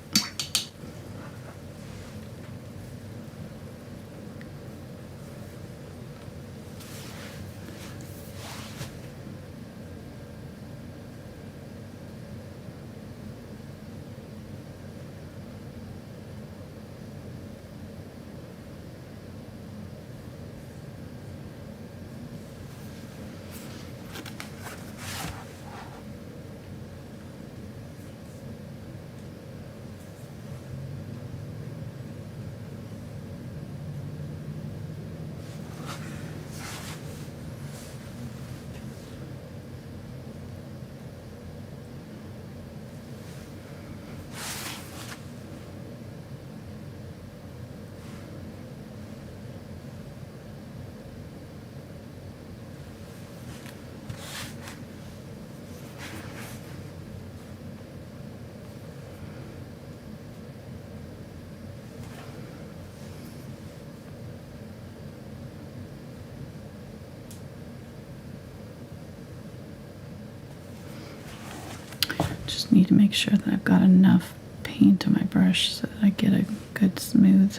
S1: Just need to make sure that I've got enough paint on my brush so that I get a good smooth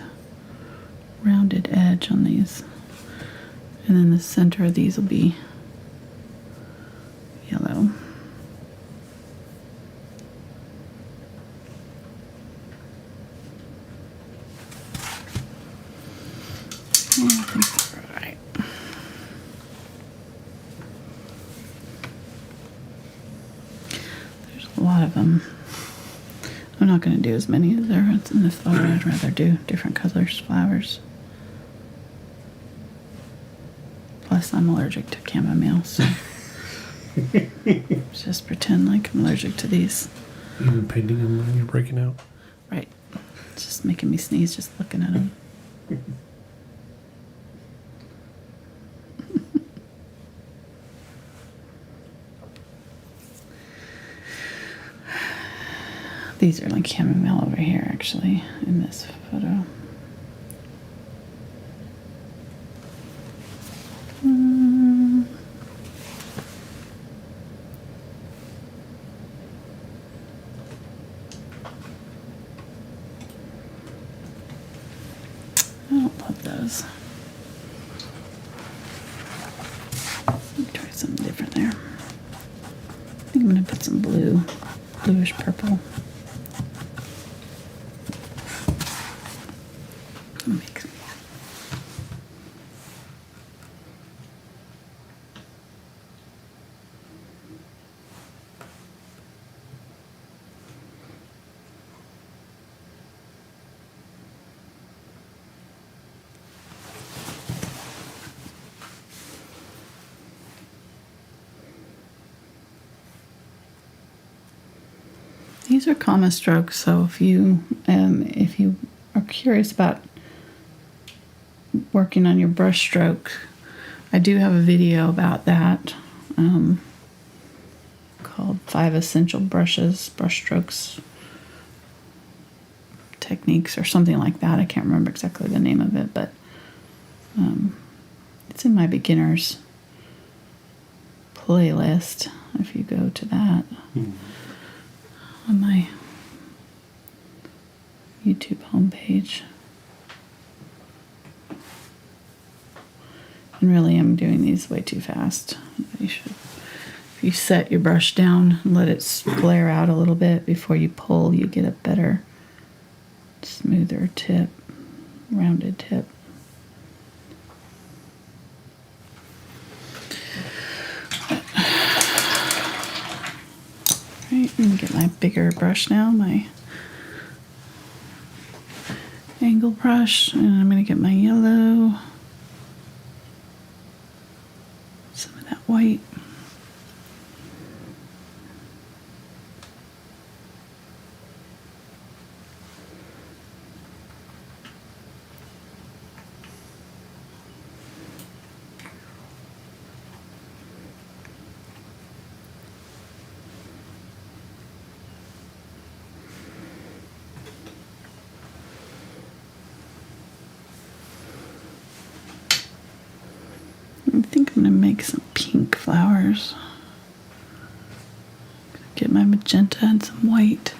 S1: rounded edge on these. And then the center of these will be yellow. Yeah, I think that's right. There's a lot of them. I'm not going to do as many as there is in this photo. I'd rather do different colors, flowers. Plus, I'm allergic to chamomile, so just pretend like I'm allergic to these.
S2: Even painting them when you're breaking out.
S1: Right. It's just making me sneeze just looking at them. These are like chamomile over here, actually, in this photo. I don't love those. Let me try something different there. I think I'm going to put some blue, bluish purple. These are comma strokes, so if you are curious about working on your brush stroke, I do have a video about that called 5 Essential Brushes, Brush Strokes Techniques or something like that. I can't remember exactly the name of it, but it's in my beginners playlist if you go to that. On my YouTube homepage. And really I'm doing these way too fast. If you set your brush down and let it flare out a little bit before you pull, you get a better, smoother tip, rounded tip. Right. I'm gonna get my bigger brush now, my angle brush, and I'm gonna get my yellow, some of that white. I think I'm going to make some pink flowers. Get my magenta and some white.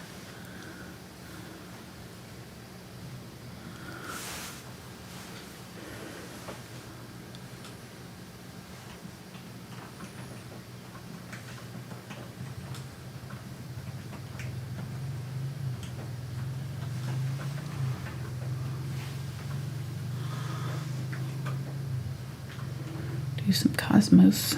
S1: Do some cosmos.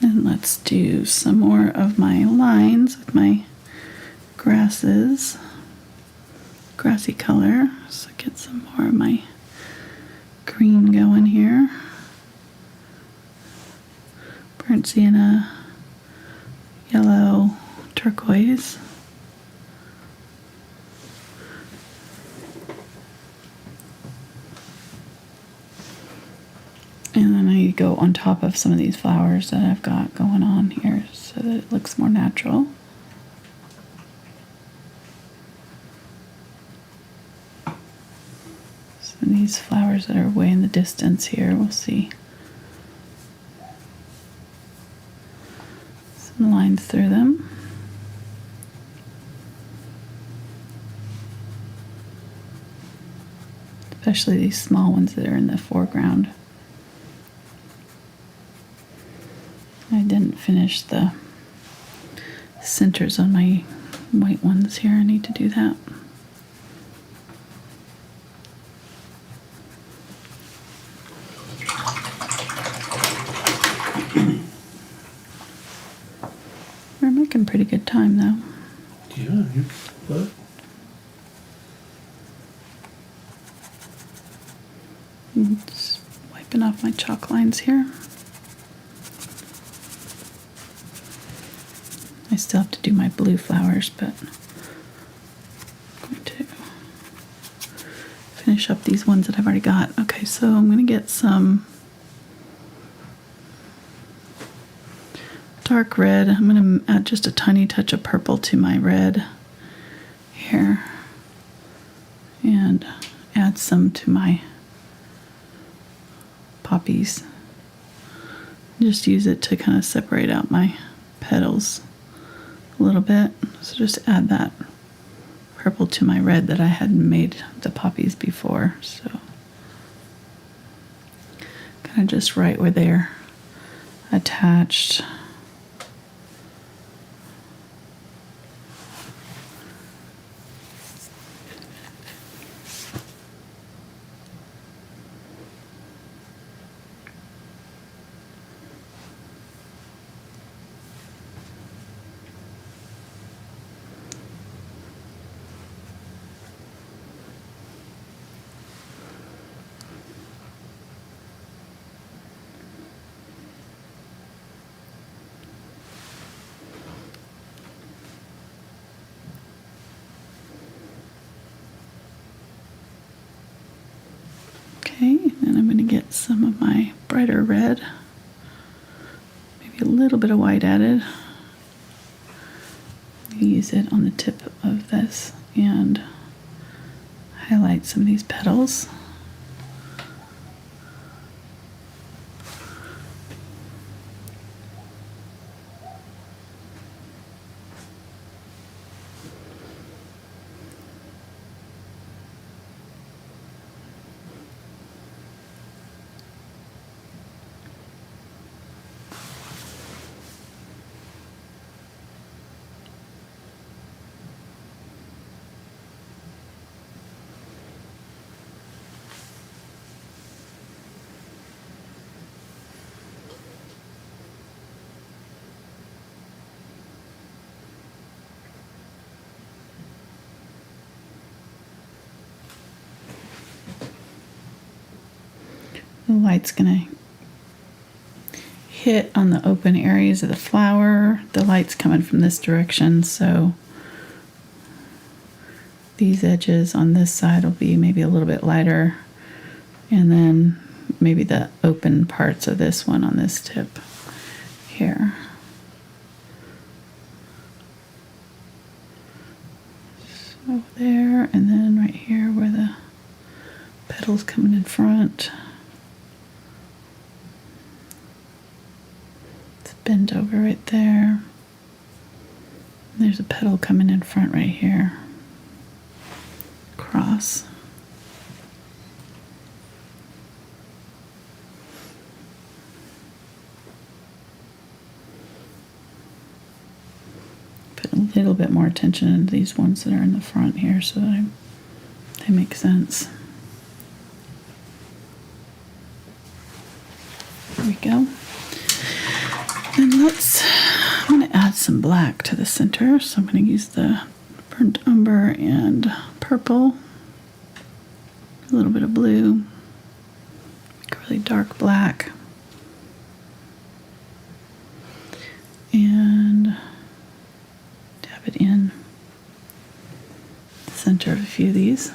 S1: And let's do some more of my lines with my grasses, grassy color. So get some more of my green going here. Burnt sienna, yellow turquoise. And then I go on top of some of these flowers that I've got going on here so that it looks more natural. So these flowers that are way in the distance here, we'll see some lines through them. Especially these small ones that are in the foreground. I didn't finish the centers on my white ones here. I need to do that. We're making pretty good time though.
S2: Yeah, you what?
S1: Just wiping off my chalk lines here. I still have to do my blue flowers, but I'm going to finish up these ones that I've already got. Okay, so I'm going to get some dark red. I'm going to add just a tiny touch of purple to my red here and add some to my poppies. Just use it to kind of separate out my petals a little bit. So just add that purple to my red that I hadn't made the poppies before. So kind of just right where they're attached. Okay, and I'm going to get some of my brighter red little bit of white added. Use it on the tip of this and highlight some of these petals. The light's gonna hit on the open areas of the flower. The light's coming from this direction, so these edges on this side will be maybe a little bit lighter, and then maybe the open parts of this one on this tip here. So there, and then right here where the petals coming in front. Bent over right there. There's a petal coming in front right here. Cross. Put a little bit more attention into these ones that are in the front here so that they make sense. There we go. And I'm going to add some black to the center, so I'm going to use the burnt umber and purple, a little bit of blue, make a really dark black, and dab it in the center of a few of these.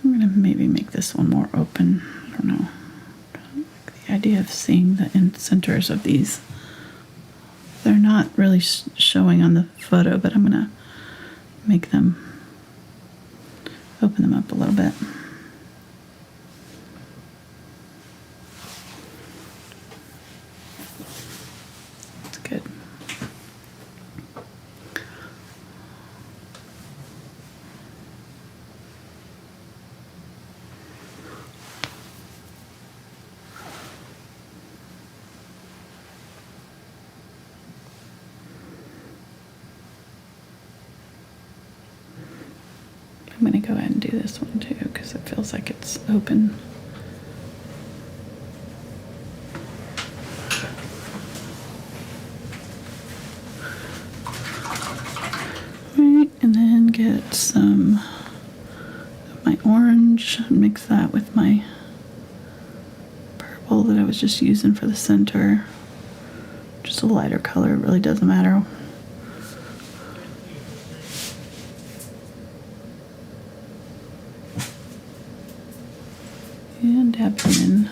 S1: I'm going to maybe make this one more open. I don't know. The idea of seeing the centers of these. They're not really showing on the photo, but I'm going to make them, open them up a little bit. That's good. I'm going to go ahead and do this one too because it feels like it's open. Right, and then get some of my orange and mix that with my purple that I was just using for the center. Just a lighter color, it really doesn't matter. And dab them in.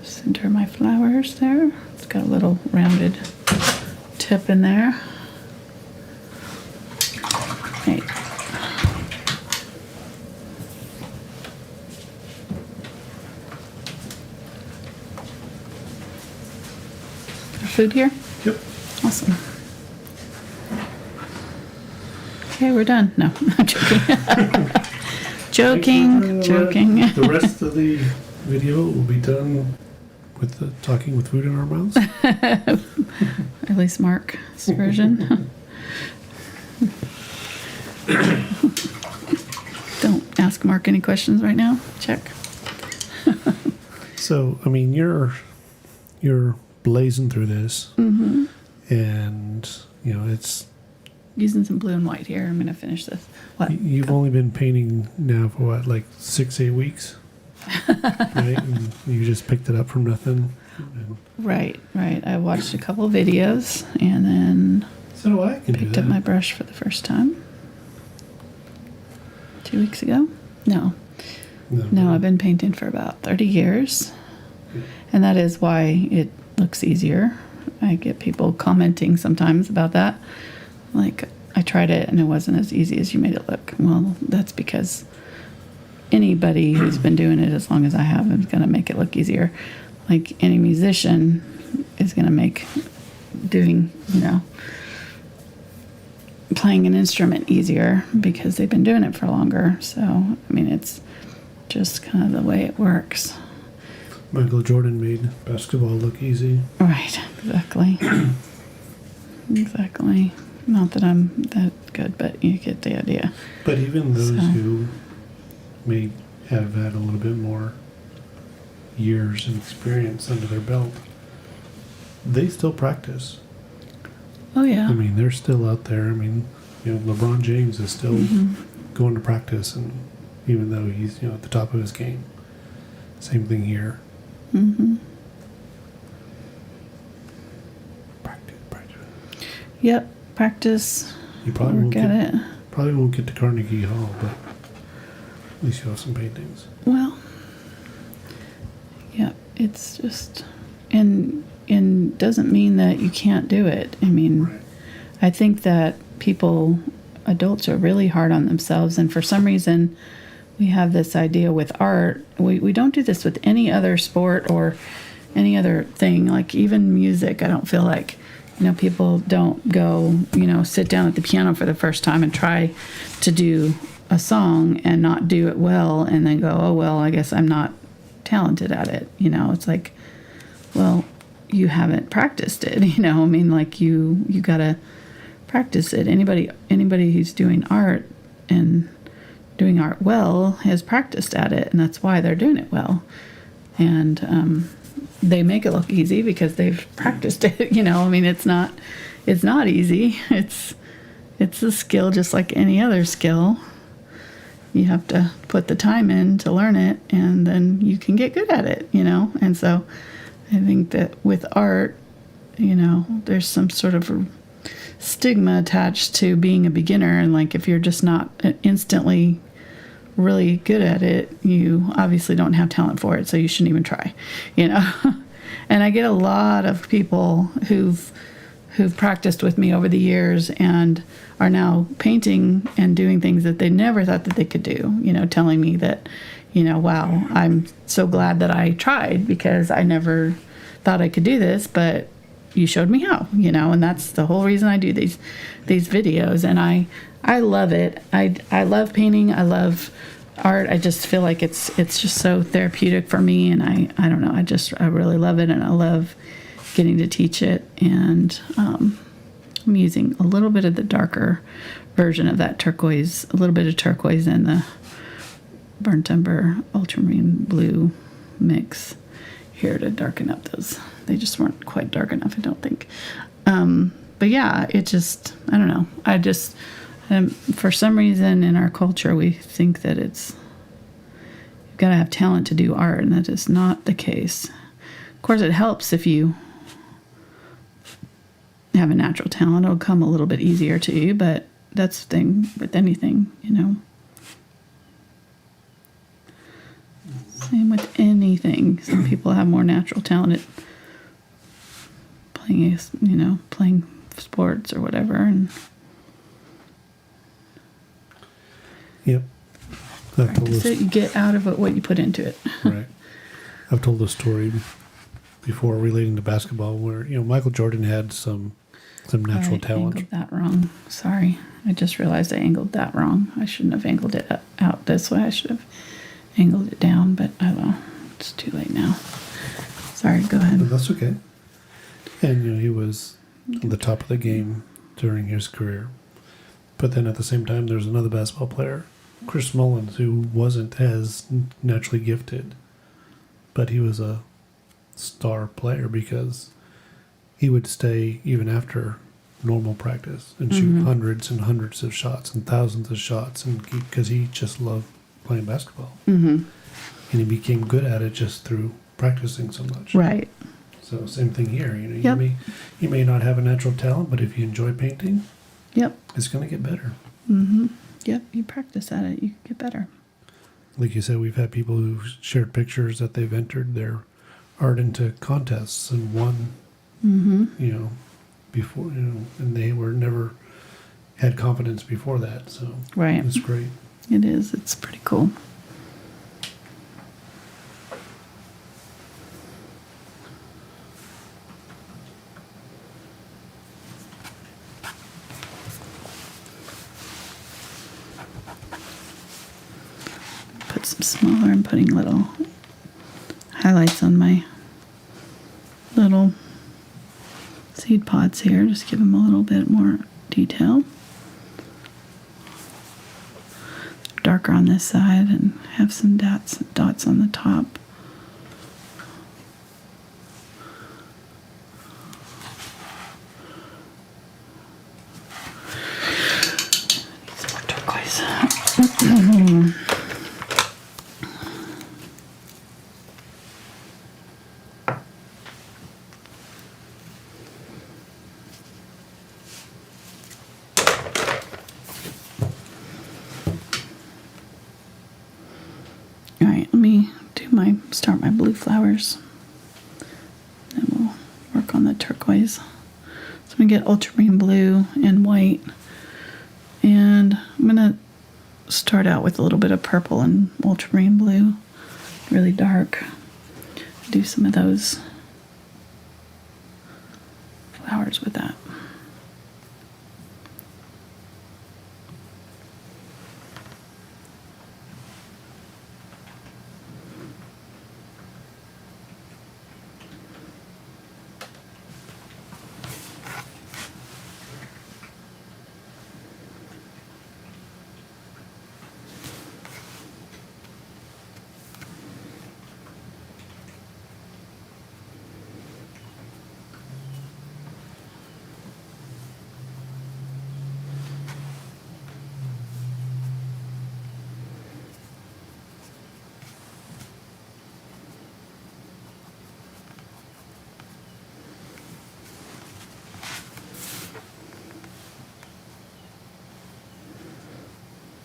S1: Center my flowers there. It's got a little rounded tip in there. Right. Food here?
S2: Yep.
S1: Awesome. Okay, we're done. No, I'm joking. joking.
S2: The rest of the video will be done with the talking with food in our mouths.
S1: At least Mark's version. Don't ask Mark any questions right now. Check.
S2: So, I mean, you're blazing through this,
S1: Mm-hmm.
S2: and you know it's.
S1: Using some blue and white here. I'm going to finish this. What?
S2: You've only been painting now for what, like 6-8 weeks, right? And you just picked it up from nothing. And
S1: Right. I watched a couple of videos and then
S2: So do I. Can do
S1: Picked up
S2: that.
S1: my brush for the first time 2 weeks ago. No, I've been painting for about 30 years. And that is why it looks easier. I get people commenting sometimes about that. Like, I tried it and it wasn't as easy as you made it look. Well, that's because anybody who's been doing it as long as I have is going to make it look easier. Like, any musician is going to make doing, playing an instrument easier because they've been doing it for longer. So, I mean, it's just kind of the way it works.
S2: Michael Jordan made basketball look easy.
S1: Right, exactly. Exactly. Not that I'm that good, but you get the idea.
S2: But even those who may have had a little bit more years and experience under their belt, they still practice.
S1: Oh, yeah.
S2: I mean, they're still out there. I mean, LeBron James is still going to practice, and even though he's at the top of his game. Same thing here.
S1: Mm-hmm.
S2: Practice.
S1: Yep, practice.
S2: You probably won't
S1: Get
S2: get
S1: it.
S2: Probably won't get to Carnegie Hall, but at least you have some paintings.
S1: Well, yeah, it's just, and doesn't mean that you can't do it. I mean,
S2: Right.
S1: I think that adults are really hard on themselves, and for some reason, we have this idea with art. We don't do this with any other sport or any other thing, like even music. I don't feel like, people don't go, sit down at the piano for the first time and try to do a song and not do it well and then go, oh, well, I guess I'm not talented at it. It's like, well, you haven't practiced it, I mean, like you gotta practice it. Anybody who's doing art and doing art well has practiced at it, and that's why they're doing it well. And they make it look easy because they've practiced it. I mean, it's not easy. It's a skill just like any other skill. You have to put the time in to learn it, and then you can get good at it. And so I think that with art, there's some sort of a stigma attached to being a beginner, and like if you're just not instantly really good at it, you obviously don't have talent for it, so you shouldn't even try. And I get a lot of people who've practiced with me over the years and are now painting and doing things that they never thought that they could do, telling me that, wow, I'm so glad that I tried because I never thought I could do this, but you showed me how, and that's the whole reason I do these videos. And I love it. I love painting. I love art. I just feel like it's just so therapeutic for me. And I don't know. I really love it. And I love getting to teach it. And I'm using a little bit of the darker version of that turquoise, a little bit of turquoise and the burnt umber ultramarine blue mix here to darken up those. They just weren't quite dark enough, I don't think. But yeah, it just, I don't know. For some reason in our culture, we think that you've got to have talent to do art, and that is not the case. Of course, it helps if you have a natural talent. It'll come a little bit easier to you, but that's the thing with anything, Same with anything. Some people have more natural talent at playing sports or whatever. And
S2: Yep.
S1: so you get out of it what you put into it.
S2: Right. I've told a story before relating to basketball where, Michael Jordan had some natural talent.
S1: I angled that wrong. Sorry. I just realized I angled that wrong. I shouldn't have angled it out this way. I should have angled it down, but oh well. It's too late now. Sorry, go ahead.
S2: But that's okay. And, he was at the top of the game during his career. But then at the same time, there's another basketball player, Chris Mullins, who wasn't as naturally gifted. But he was a star player because he would stay even after normal practice and shoot hundreds and hundreds of shots and thousands of shots, and because he just loved playing basketball. And he became good at it just through practicing so much.
S1: Right.
S2: So same thing here. You know,
S1: Yep.
S2: you may not have a natural talent, but if you enjoy painting,
S1: Yep.
S2: it's going to get better.
S1: Mm-hmm. Yep. You practice at it, you get better.
S2: Like you said, we've had people who shared pictures that they've entered their art into contests and won.
S1: Mm-hmm.
S2: You know, before, you know, and they were never had confidence before that. So
S1: Right.
S2: it's great.
S1: It is. It's pretty cool. Put some smaller and putting little highlights on my little seed pods here. Just give them a little bit more detail. Darker on this side and have some dots on the top. Need some more turquoise. All right, let me start my blue flowers. Then we'll work on the turquoise. So I'm gonna get ultramarine blue and white. And I'm gonna start out with a little bit of purple and ultramarine blue, really dark. Do some of those flowers with that.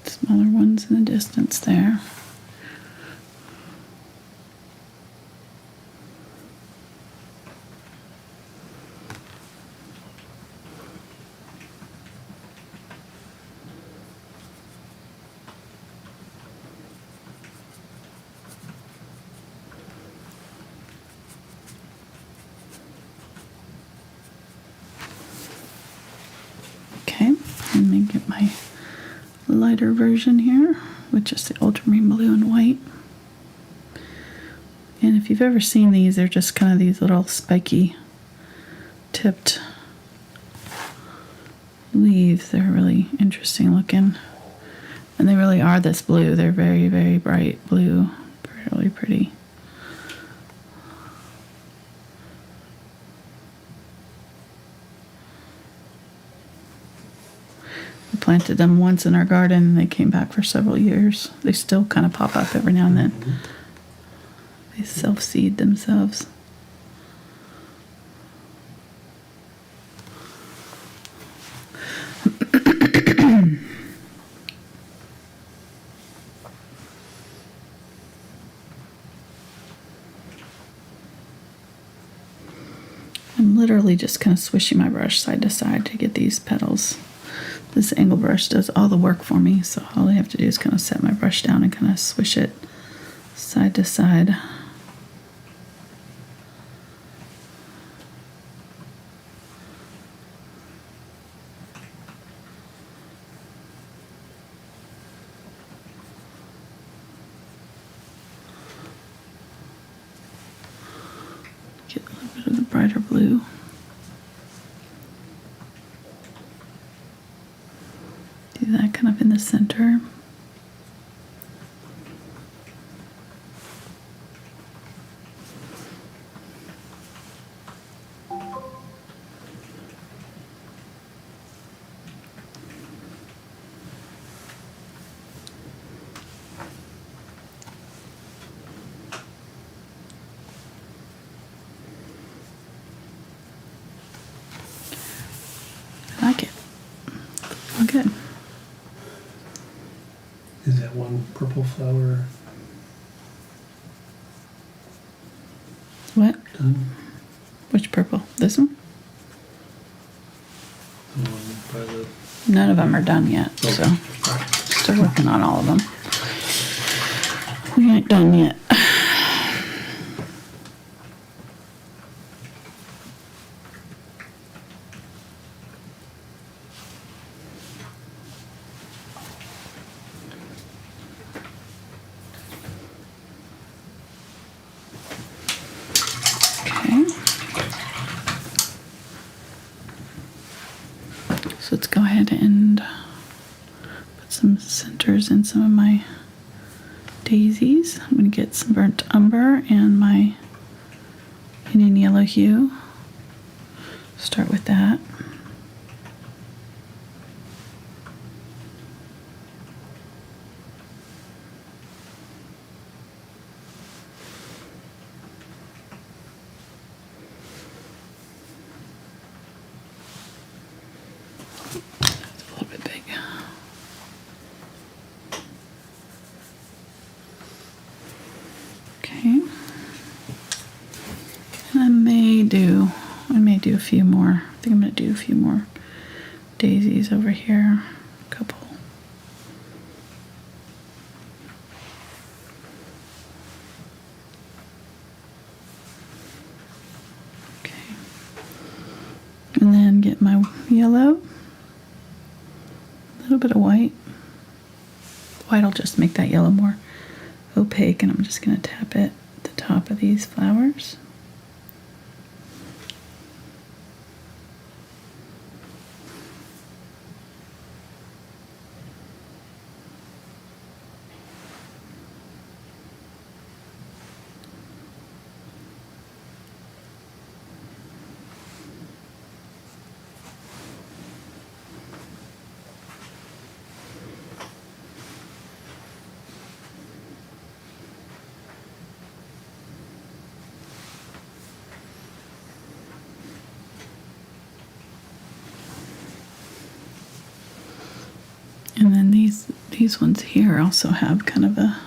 S1: Smaller ones in the distance there. Okay, let me get my lighter version here with just the ultramarine blue and white. And if you've ever seen these, they're just kind of these little spiky tipped leaves. They're really interesting looking. And they really are this blue. They're very, very bright blue. Really pretty. Planted them once in our garden and they came back for several years. They still kind of pop up every now and then. They self-seed themselves. I'm literally just kind of swishing my brush side to side to get these petals. This angle brush does all the work for me, so all I have to do is kind of set my brush down and kind of swish it side to side. Get a little bit of the brighter blue. Do that kind of in the center.
S2: purple flower
S1: What?
S2: done?
S1: Which purple? This one?
S2: The one by the
S1: None of them are done yet, so still working on all of them. We ain't done yet. Okay. So let's go ahead and put some centers in some of my daisies. I'm going to get some burnt umber and my Indian yellow hue. Start with that. That's a little bit big. Okay. And I may do a few more. I think I'm going to do a few more daisies over here. A couple. Okay. And then get my yellow. A little bit of white. White will just make that yellow more opaque, and I'm just going to tap it at the top of these flowers. And then these ones here also have kind of a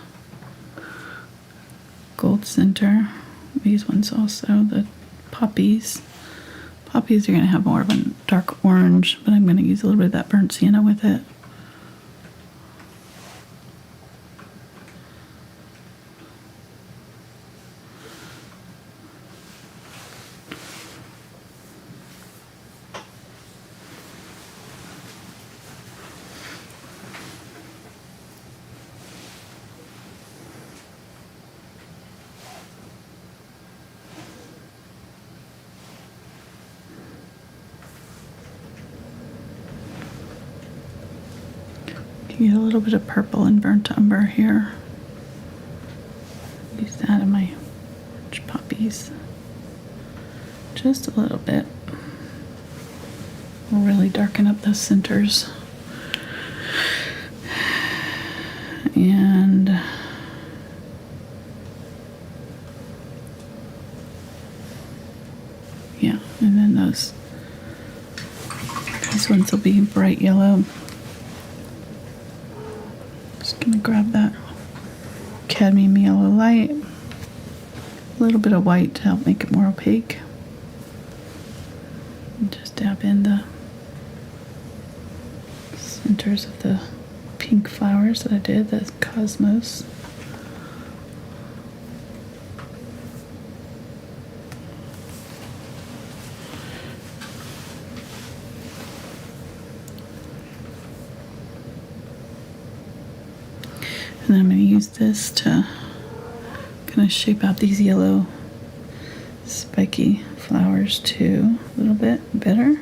S1: gold center. These ones also, the poppies. Poppies are going to have more of a dark orange, but I'm going to use a little bit of that burnt sienna with it. Get a little bit of purple and burnt umber here. Use that in my orange poppies. Just a little bit. We'll really darken up those centers. And yeah, and then these ones will be bright yellow. Just gonna grab that cadmium yellow light, a little bit of white to help make it more opaque, and just dab in the centers of the pink flowers that I did, the cosmos. And I'm going to use this to kind of shape out these yellow spiky flowers too a little bit better.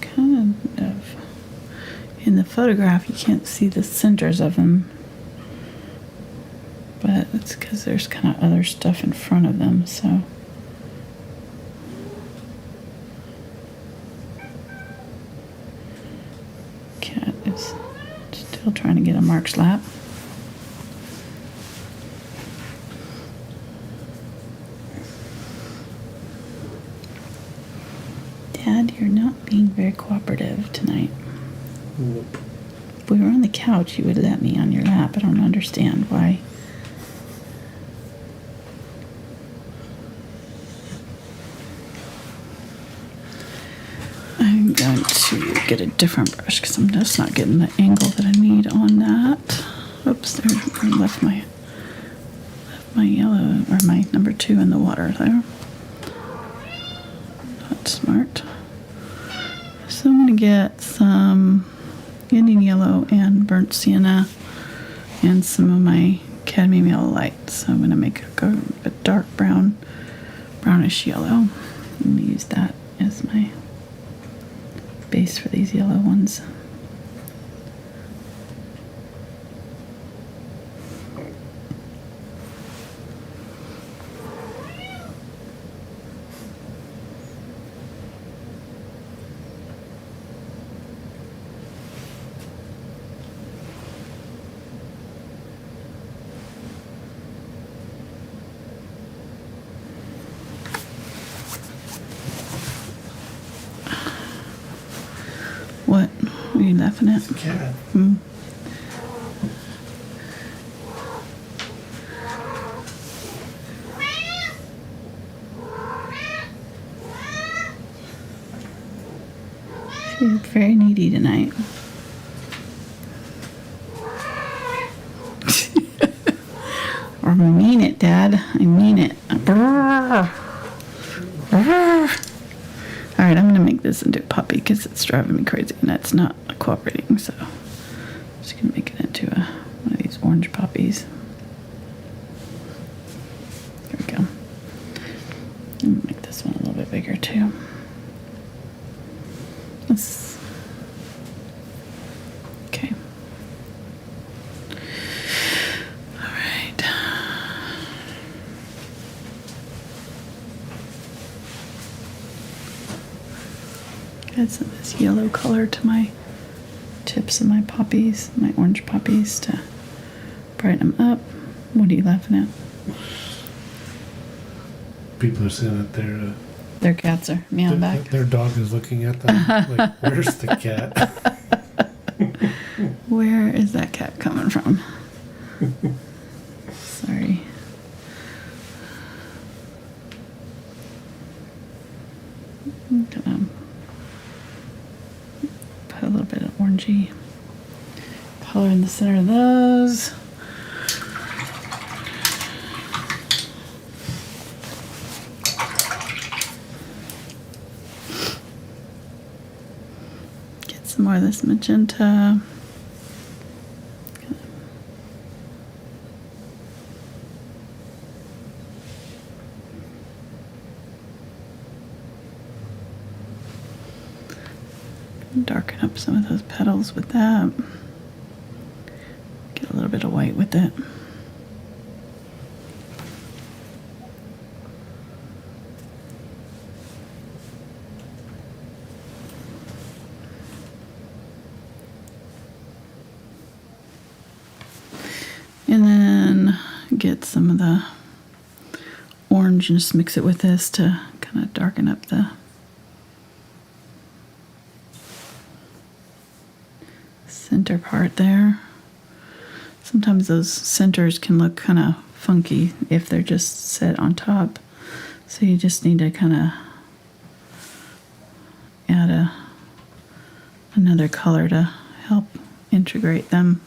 S1: Kind of in the photograph you can't see the centers of them, but it's because there's kind of other stuff in front of them, so cat is still trying to get a mark slap. Dad, you're not being very cooperative tonight.
S2: Nope.
S1: If we were on the couch, you would let me on your lap. I don't understand why. I'm going to get a different brush because I'm just not getting the angle that I need on that. Oops, there, I left my yellow, or my number 2 in the water there. Not smart. So I'm going to get some Indian Yellow and Burnt Sienna and some of my Cadmium Yellow Light. So I'm going to make a dark brown, brownish yellow. I'm going to use that as my base for these yellow ones. What? Are you laughing at?
S2: Cat.
S1: She's very needy tonight. Or I mean it, Dad. I mean it. Brrr. Brrr. All right, I'm going to make this into a puppy because it's driving me crazy and that's not cooperating. So I'm just going to make it into one of these orange poppies. There we go. I'm going to make this one a little bit bigger too. Okay. All right. Add some of this yellow color to my tips of my poppies, my orange poppies, to brighten them up. What are you laughing at?
S2: People are saying that
S1: Their cats are meowing back.
S2: their dog is looking at them like, where's the cat?
S1: Where is that cat coming from? Sorry. I'm gonna put a little bit of orangey color in the center of those. Get some more of this magenta. Darken up some of those petals with that. Get a little bit of white with it. And then get some of the orange and just mix it with this to kind of darken up the center part there. Sometimes those centers can look kind of funky if they're just set on top. So you just need to kind of add another color to help integrate them.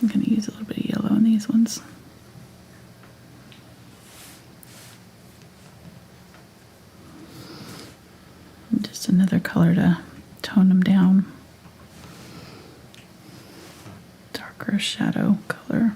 S1: I'm going to use a little bit of yellow in these ones. And just another color to tone them down. Darker shadow color.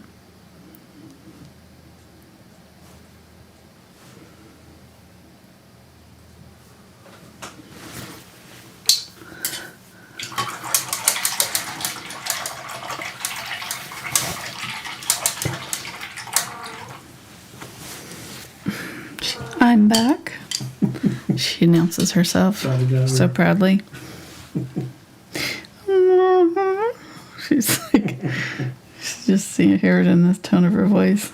S1: I'm back. She announces herself so proudly. She's like, she's just seeing, hear it in the tone of her voice.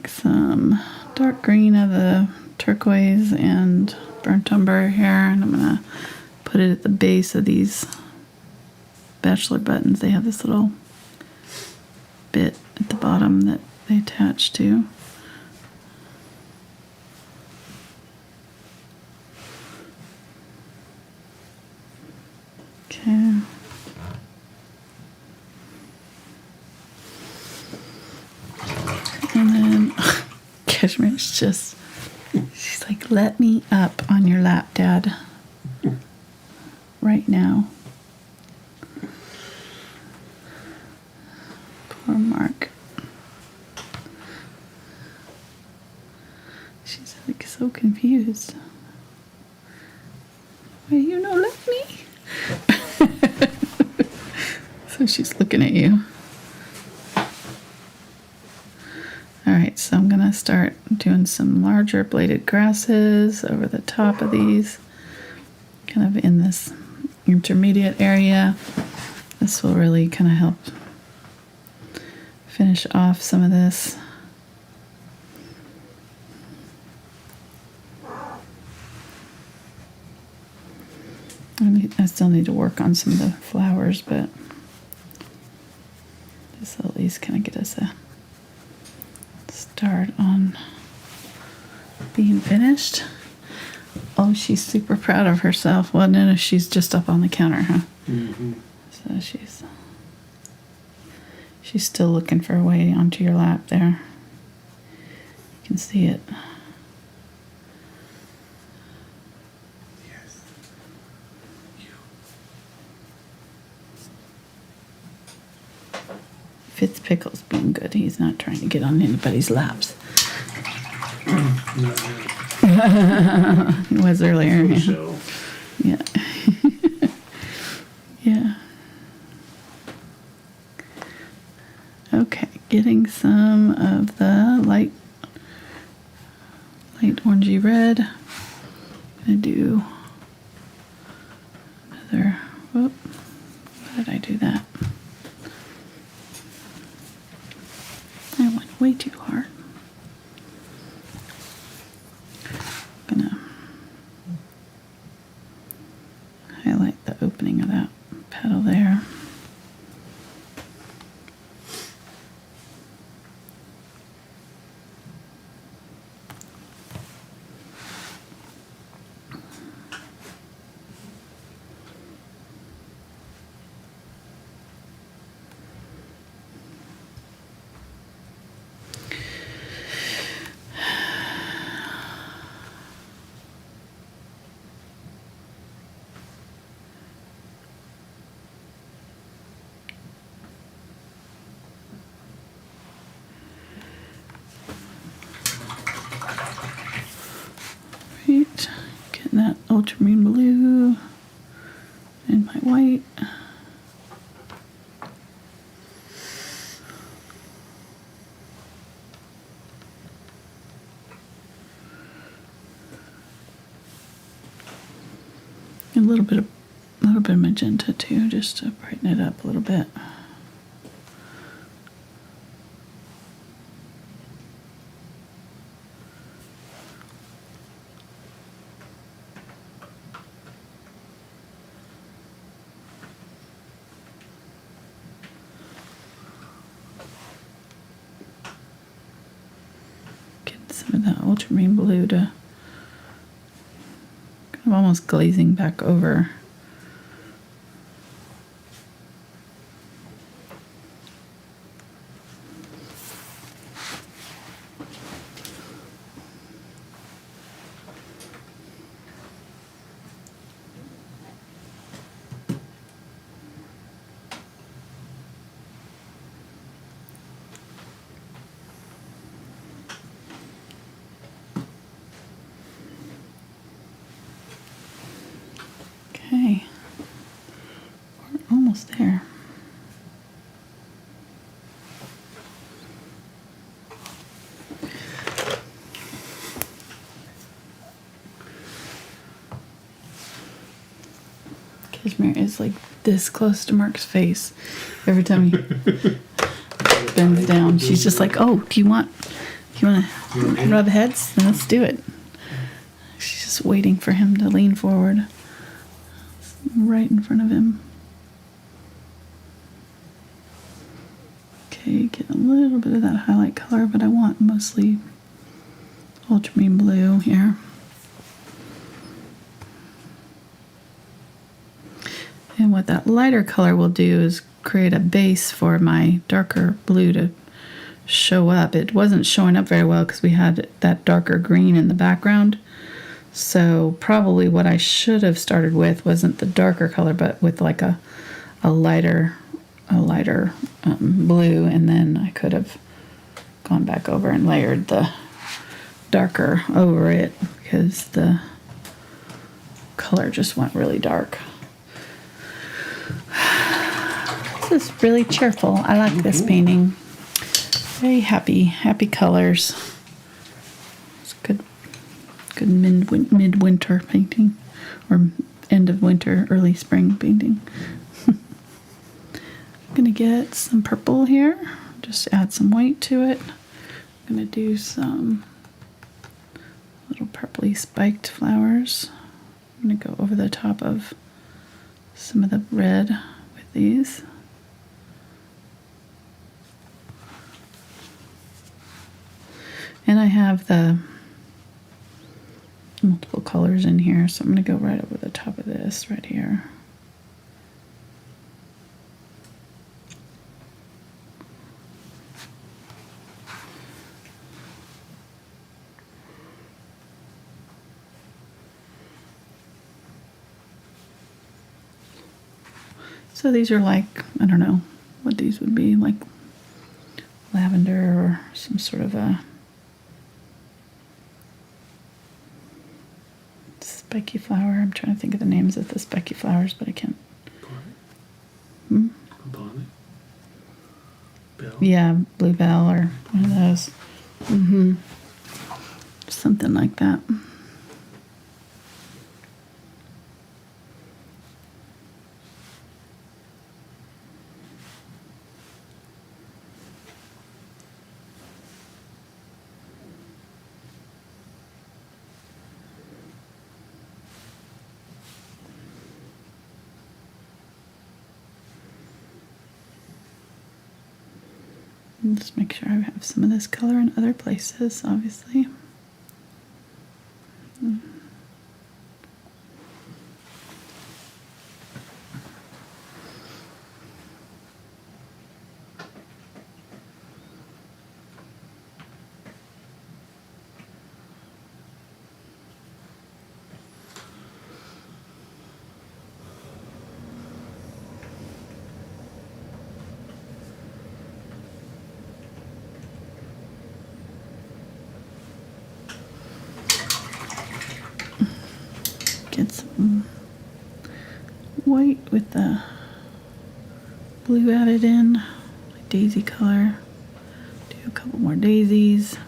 S1: take some dark green of the turquoise and burnt umber here, and I'm gonna put it at the base of these bachelor buttons. They have this little bit at the bottom that they attach to. Okay. And then Cashmere's just, she's like, let me up on your lap, Dad. Right now. Poor Mark. She's like so confused. Why you no let me? So she's looking at you. Alright, so I'm gonna start doing some larger bladed grasses over the top of these, kind of in this intermediate area. This will really kind of help finish off some of this. I still need to work on some of the flowers, but this will at least kind of get us a start on being finished. Oh, she's super proud of herself. Well, no, she's just up on the counter, huh?
S2: Mm-hmm.
S1: So she's still looking for a way onto your lap there. You can see it.
S2: Yes.
S1: Fitzpickle's being good. He's not trying to get on anybody's laps. He was earlier. Yeah.
S2: So,
S1: Yeah. Yeah. Okay, getting some of the light orangey red. I'm gonna do another. Whoop! Why did I do that? I went way too hard. I'm gonna highlight the opening of that petal there. Right, getting that ultramarine blue and my white. And a little bit of magenta too, just to brighten it up a little bit. Some of that ultramarine blue to kind of almost glazing back over. Okay, we're almost there. Cashmere is like this close to Mark's face. Every time he bends down, she's just like, "Oh, do you want You want
S3: You
S1: to
S3: want in?
S1: rub heads? Then let's do it. She's just waiting for him to lean forward. Right in front of him. Okay, get a little bit of that highlight color, but I want mostly ultramarine blue here. And what that lighter color will do is create a base for my darker blue to show up. It wasn't showing up very well because we had that darker green in the background. So probably what I should have started with wasn't the darker color, but with like a lighter blue, and then I could have gone back over and layered the darker over it because the color just went really dark. This is really cheerful. I like this painting. Very happy colors. It's good midwinter painting, or end of winter, early spring painting. I'm gonna get some purple here. Just add some white to it. I'm gonna do some little purpley spiked flowers. I'm gonna go over the top of some of the red with these. And I have the multiple colors in here, so I'm going to go right over the top of this right here. So these are like, I don't know what these would be, like lavender or some sort of a spiky flower. I'm trying to think of the names of the spiky flowers, but I can't.
S3: Bonnet? Bonnet? Bell?
S1: Yeah, bluebell or one of those. Something like that. Just make sure I have some of this color in other places, obviously. Get some white with the blue added in, like daisy color. Do a couple more daisies.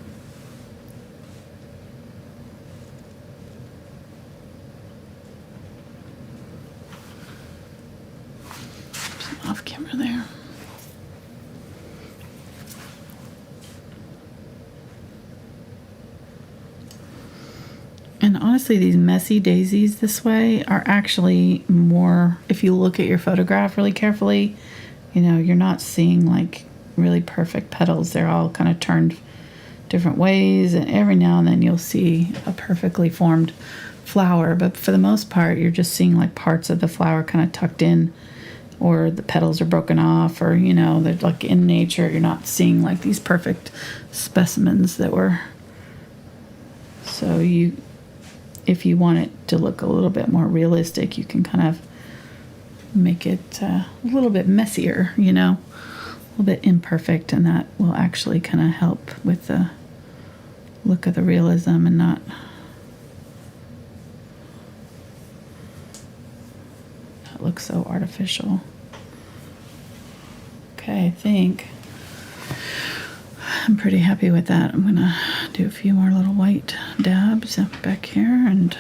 S1: Some off camera there. And honestly, these messy daisies this way are actually more, if you look at your photograph really carefully, you know, you're not seeing like really perfect petals. They're all kind of turned different ways, and every now and then you'll see a perfectly formed flower, but for the most part, you're just seeing like parts of the flower kind of tucked in, or the petals are broken off, or, you know, they're like in nature. You're not seeing like these perfect specimens that were, so if you want it to look a little bit more realistic, you can kind of make it a little bit messier, you know, a little bit imperfect, and that will actually kind of help with the look of the realism and not look so artificial. Okay, I think I'm pretty happy with that. I'm gonna do a few more little white dabs up back here, and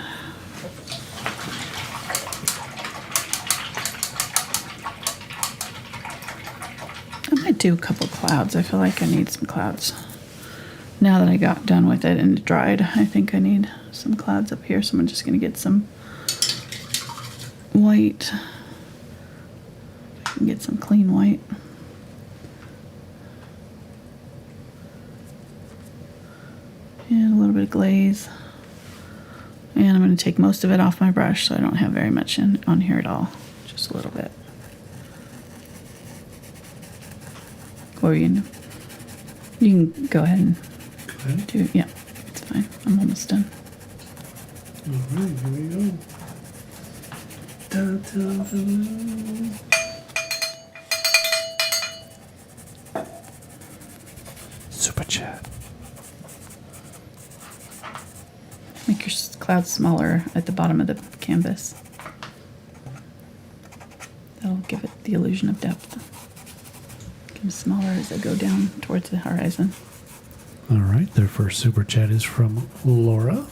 S1: I might do a couple clouds. I feel like I need some clouds. now that I got done with it and it dried, I think I need some clouds up here, so I'm just going to get some white. I can get some clean white. And a little bit of glaze. And I'm going to take most of it off my brush so I don't have very much on here at all. Just a little bit. Or you can go ahead and do, yeah, it's fine. I'm almost done.
S2: All right, here we go. Super chat.
S1: Make your clouds smaller at the bottom of the canvas. That'll give it the illusion of depth. Get them smaller as they go down towards the horizon.
S2: All right, their first super chat is from Laura.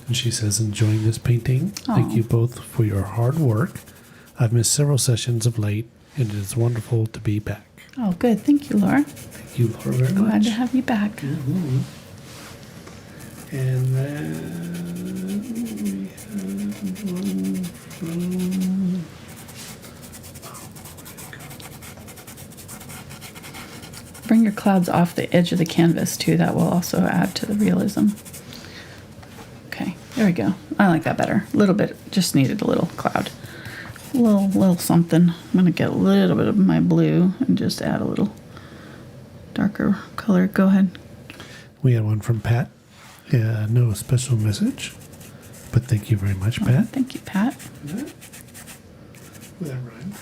S2: And she says, enjoying this painting. Thank
S1: Aw.
S2: you both for your hard work. I've missed several sessions of late, and it is wonderful to be back.
S1: Oh, good. Thank you, Laura.
S2: Thank you, Laura, very much.
S1: Glad to have you back.
S2: Mm-hmm. And then we have one from...
S1: Bring your clouds off the edge of the canvas, too. That will also add to the realism. Okay, there we go. I like that better. A little bit. Just needed a little cloud. A little something. I'm going to get a little bit of my blue and just add a little darker color. Go ahead.
S2: We had one from Pat. No special message, but thank you very much, Pat.
S1: Thank you, Pat.
S2: That rhyme.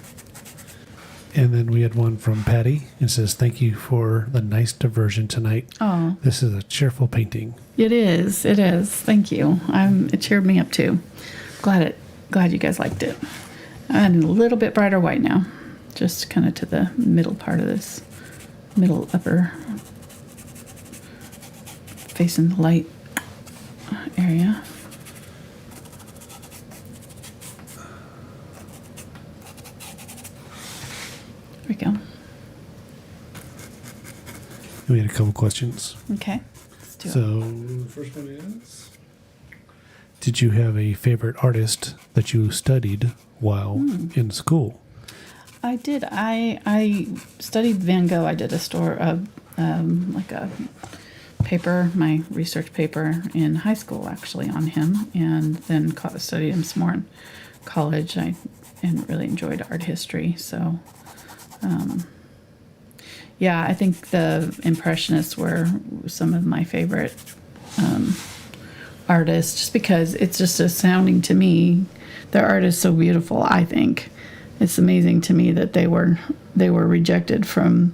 S2: And then we had one from Patty. It says, thank you for the nice diversion tonight.
S1: Oh,
S2: This is a cheerful painting.
S1: it is. It is. Thank you. It cheered me up too. Glad you guys liked it. And a little bit brighter white now, just kind of to the middle part of this middle upper facing the light area. There we go.
S2: We had a couple questions.
S1: Okay. Let's do it.
S2: So the first one is, did you have a favorite artist that you studied while in school?
S1: I did. I studied Van Gogh. I did like a paper, my research paper in high school actually on him, and then studied him some more in college. I really enjoyed art history. So, yeah, I think the Impressionists were some of my favorite artists, just because it's just astounding to me. Their art is so beautiful. I think it's amazing to me that they were rejected from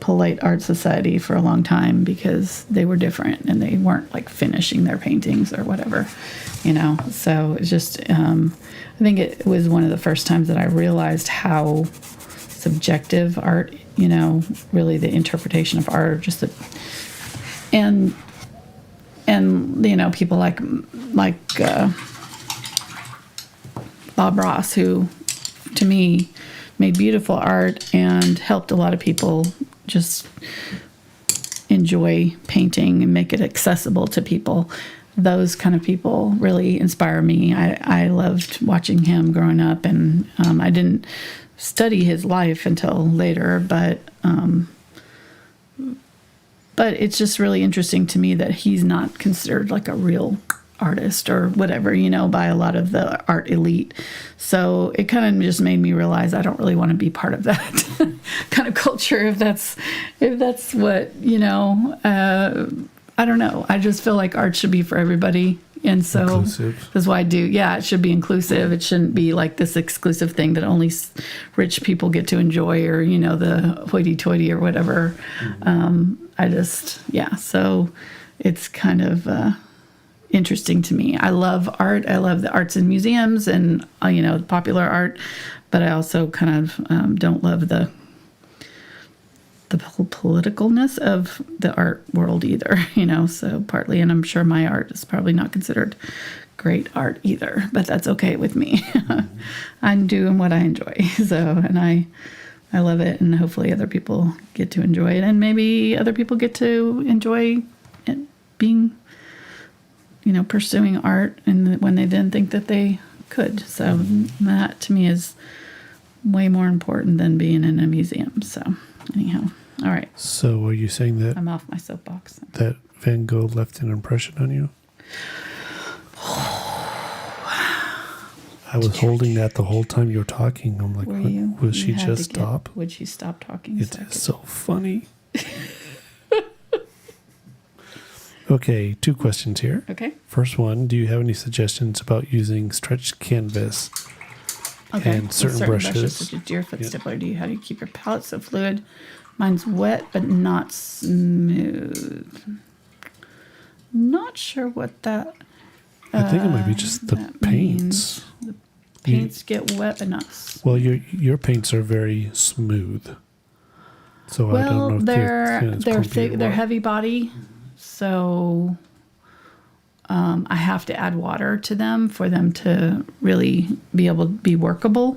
S1: polite art society for a long time because they were different and they weren't like finishing their paintings or whatever, so it's just I think it was one of the first times that I realized how subjective art, really the interpretation of art, just the and people like Bob Ross, who to me made beautiful art and helped a lot of people just enjoy painting and make it accessible to people. Those kind of people really inspire me. I loved watching him growing up, and I didn't study his life until later, but it's just really interesting to me that he's not considered like a real artist or whatever, by a lot of the art elite. So it kind of just made me realize I don't really want to be part of that kind of culture. If that's what, I don't know. I just feel like art should be for everybody. And so
S2: Inclusive.
S1: that's why it should be inclusive. It shouldn't be like this exclusive thing that only rich people get to enjoy, or, the hoity-toity or whatever. So it's kind of interesting to me. I love art. I love the arts in museums and, popular art, but I also kind of don't love the politicalness of the art world either, so partly, and I'm sure my art is probably not considered great art either, but that's okay with me. I'm doing what I enjoy. So, and I love it, and hopefully other people get to enjoy it, and maybe other people get to enjoy being, pursuing art and when they didn't think that they could. So that to me is way more important than being in a museum. So anyhow, all right.
S2: So are you saying that
S1: I'm off my soapbox.
S2: that Van Gogh left an impression on you? I was holding that the whole time you were talking. I'm like,
S1: Were you?
S2: will she
S1: You had
S2: just
S1: to get-
S2: stop?
S1: Would she stop talking?
S2: It
S1: so I
S2: is
S1: could-
S2: so funny. Okay, 2 questions here.
S1: Okay.
S2: First one, do you have any suggestions about using stretched canvas
S1: Okay.
S2: and
S1: With
S2: certain brushes?
S1: such as Deerfoot,
S2: Yeah.
S1: Stippler. How do you keep your palette so fluid? Mine's wet but not smooth. Not sure what that.
S2: I think it might be just the
S1: that
S2: paints.
S1: means. The paints get wet but not.
S2: Well, your paints are very smooth. So I don't know
S1: Well,
S2: if
S1: they're
S2: clumpy
S1: thick.
S2: or
S1: They're
S2: what.
S1: heavy body, so I have to add water to them for them to really be able to be workable.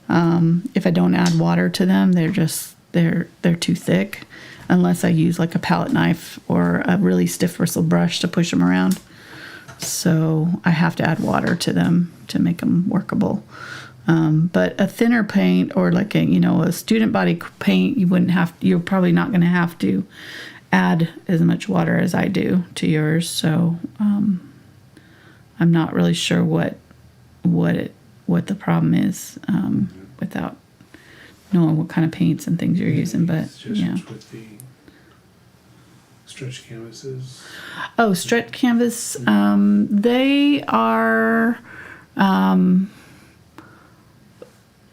S1: If I don't add water to them, they're too thick, unless I use like a palette knife or a really stiff bristle brush to push them around. So I have to add water to them to make them workable. But a thinner paint or like a student body paint, you're probably not going to have to add as much water as I do to yours. So I'm not really sure what the problem is without knowing what kind of paints and things you're using. But yeah.
S2: With the stretch canvases.
S1: Oh, stretch canvas. They are.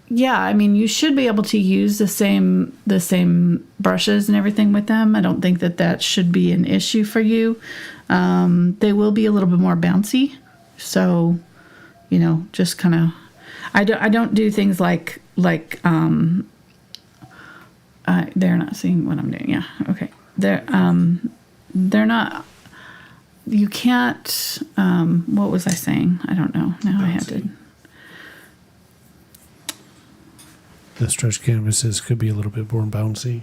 S1: Yeah, I mean, you should be able to use the same brushes and everything with them. I don't think that should be an issue for you. They will be a little bit more bouncy, so just kind of. I don't do things like they're not seeing what I'm doing. Yeah, okay. They're not. You can't. What was I saying? I don't know. Now I have to.
S2: The stretch canvases could be a little bit more bouncy.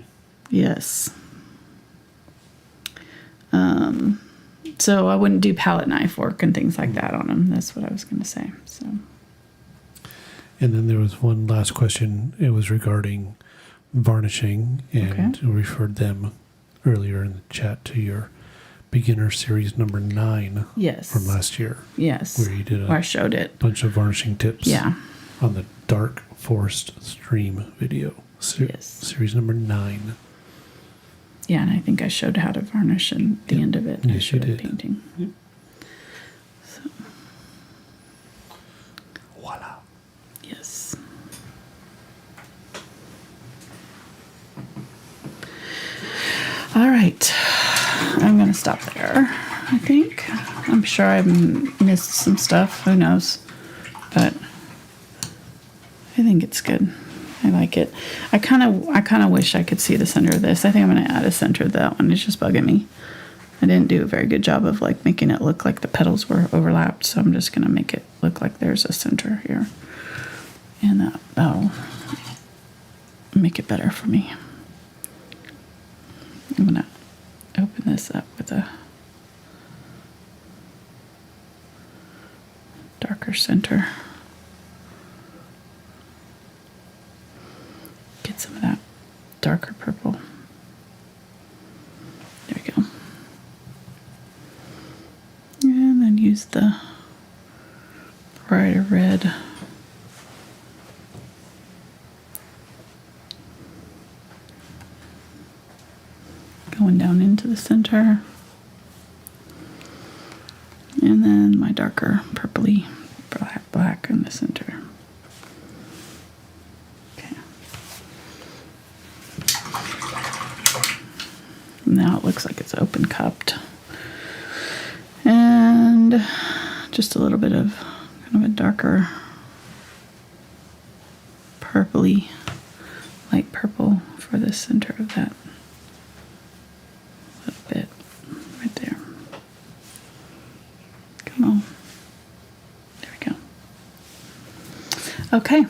S1: Yes. So I wouldn't do palette knife work and things like that on them. That's what I was going to say. So.
S2: And then there was one last question. It was regarding varnishing, and
S1: Okay.
S2: we referred them earlier in the chat to your beginner series number 9
S1: Yes.
S2: from last year,
S1: Yes.
S2: where you did
S1: Where I
S2: a
S1: showed it.
S2: bunch of varnishing tips.
S1: Yeah.
S2: On the Dark Forest Stream video.
S1: Yes.
S2: Series number 9.
S1: Yeah, and I think I showed how to varnish at the end of it. I
S2: Yes, you
S1: showed
S2: did.
S1: painting.
S2: Yep.
S1: So,
S2: Voila.
S1: yes. All right. I'm going to stop there, I think. I'm sure I've missed some stuff. Who knows? But I think it's good. I like it. I kind of wish I could see the center of this. I think I'm going to add a center to that one. It's just bugging me. I didn't do a very good job of like making it look like the petals were overlapped, so I'm just going to make it look like there's a center here. And that'll make it better for me. I'm going to open this up with a darker center. Get some of that darker purple. There we go. And then use the brighter red. Going down into the center. And then my darker purpley black in the center. Okay. Now it looks like it's open cupped. And just a little bit of kind of a darker purpley, light purple for the center of that little bit right there. Come on. There we go. Okay.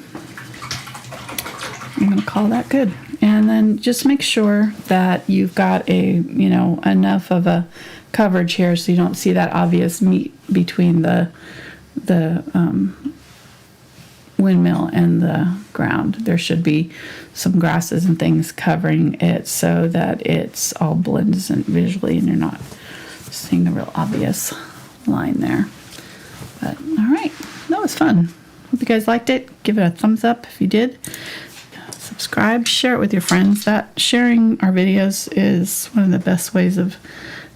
S1: I'm going to call that good. And then just make sure that you've got enough of a coverage here, so you don't see that obvious meet between the windmill and the ground. There should be some grasses and things covering it so that it's all blends in visually and you're not seeing the real obvious line there. But all right, that was fun. Hope you guys liked it. Give it a thumbs up if you did. Subscribe, share it with your friends. That sharing our videos is one of the best ways of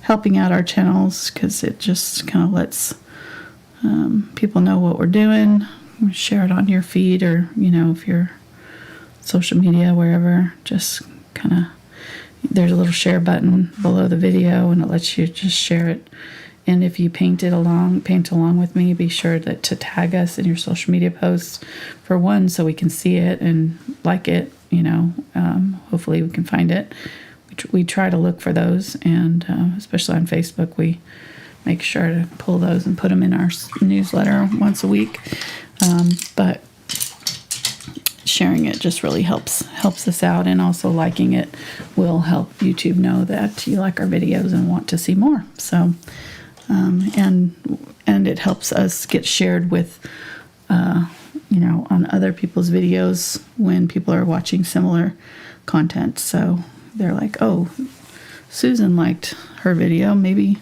S1: helping out our channels, because it just kind of lets people know what we're doing. Share it on your feed, or if you're social media, wherever, just kind of, there's a little share button below the video and it lets you just share it. And if you paint along with me, be sure to tag us in your social media posts, for one, so we can see it and like it. Hopefully we can find it. We try to look for those, and especially on Facebook, we make sure to pull those and put them in our newsletter once a week. But sharing it just really helps us out, and also liking it will help YouTube know that you like our videos and want to see more. So, and it helps us get shared with, on other people's videos when people are watching similar content. So they're like, oh, Susan liked her video, maybe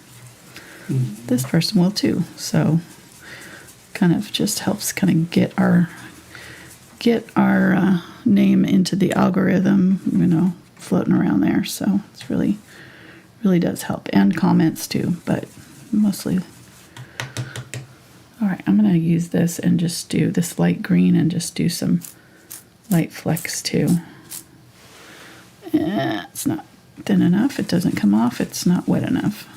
S1: this person will too. So kind of just helps kind of get our name into the algorithm, floating around there. So it's really does help, and comments too, but mostly. All right, I'm gonna use this and just do this light green and just do some light flecks too. It's not thin enough. It doesn't come off. It's not wet enough.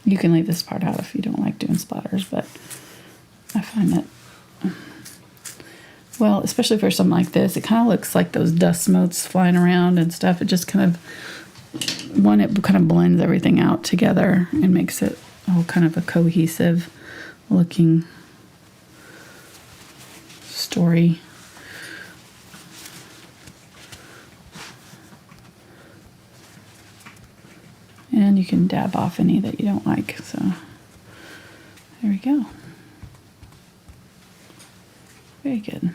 S1: You can leave this part out if you don't like doing splatters, but I find that, well, especially for something like this, it kind of looks like those dust motes flying around and stuff. It just kind of, it kind of blends everything out together and makes it all kind of a cohesive looking story. And you can dab off any that you don't like. So there we go. Very good.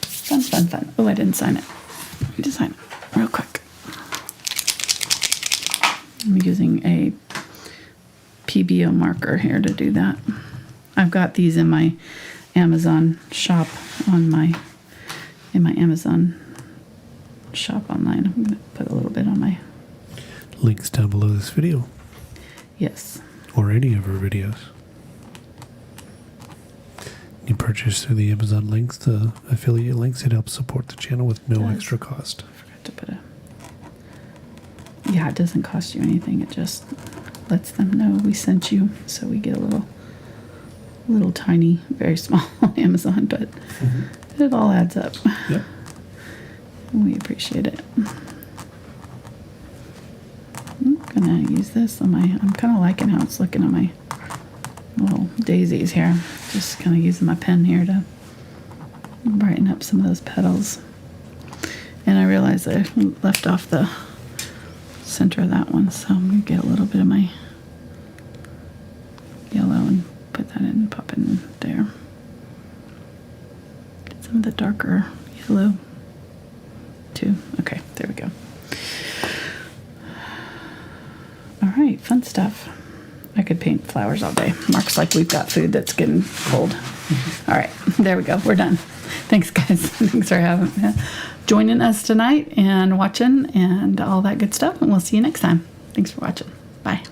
S1: Fun. Oh, I didn't sign it. I need to sign it real quick. I'm using a PBO marker here to do that. I've got these in my Amazon shop in my Amazon shop online. I'm going to put a little bit on my
S2: Links down below this video.
S1: Yes.
S2: Or any of our videos. You purchase through the Amazon links, the affiliate links. It helps support the channel with no extra cost.
S1: I forgot to put yeah, it doesn't cost you anything. It just lets them know we sent you. So we get a little tiny, very small on Amazon, but it all adds up.
S2: Yep.
S1: We appreciate it. I'm gonna use this on I'm kind of liking how it's looking on my little daisies here. Just kind of using my pen here to brighten up some of those petals. And I realized I left off the center of that one, so I'm gonna get a little bit of my yellow and put that in, pop it in there. Get some of the darker yellow too. Okay, there we go. All right, fun stuff. I could paint flowers all day. Mark's like, we've got food that's getting cold. All right, there we go. We're done. Thanks, guys. Thanks for joining us tonight and watching and all that good stuff. And we'll see you next time. Thanks for watching. Bye.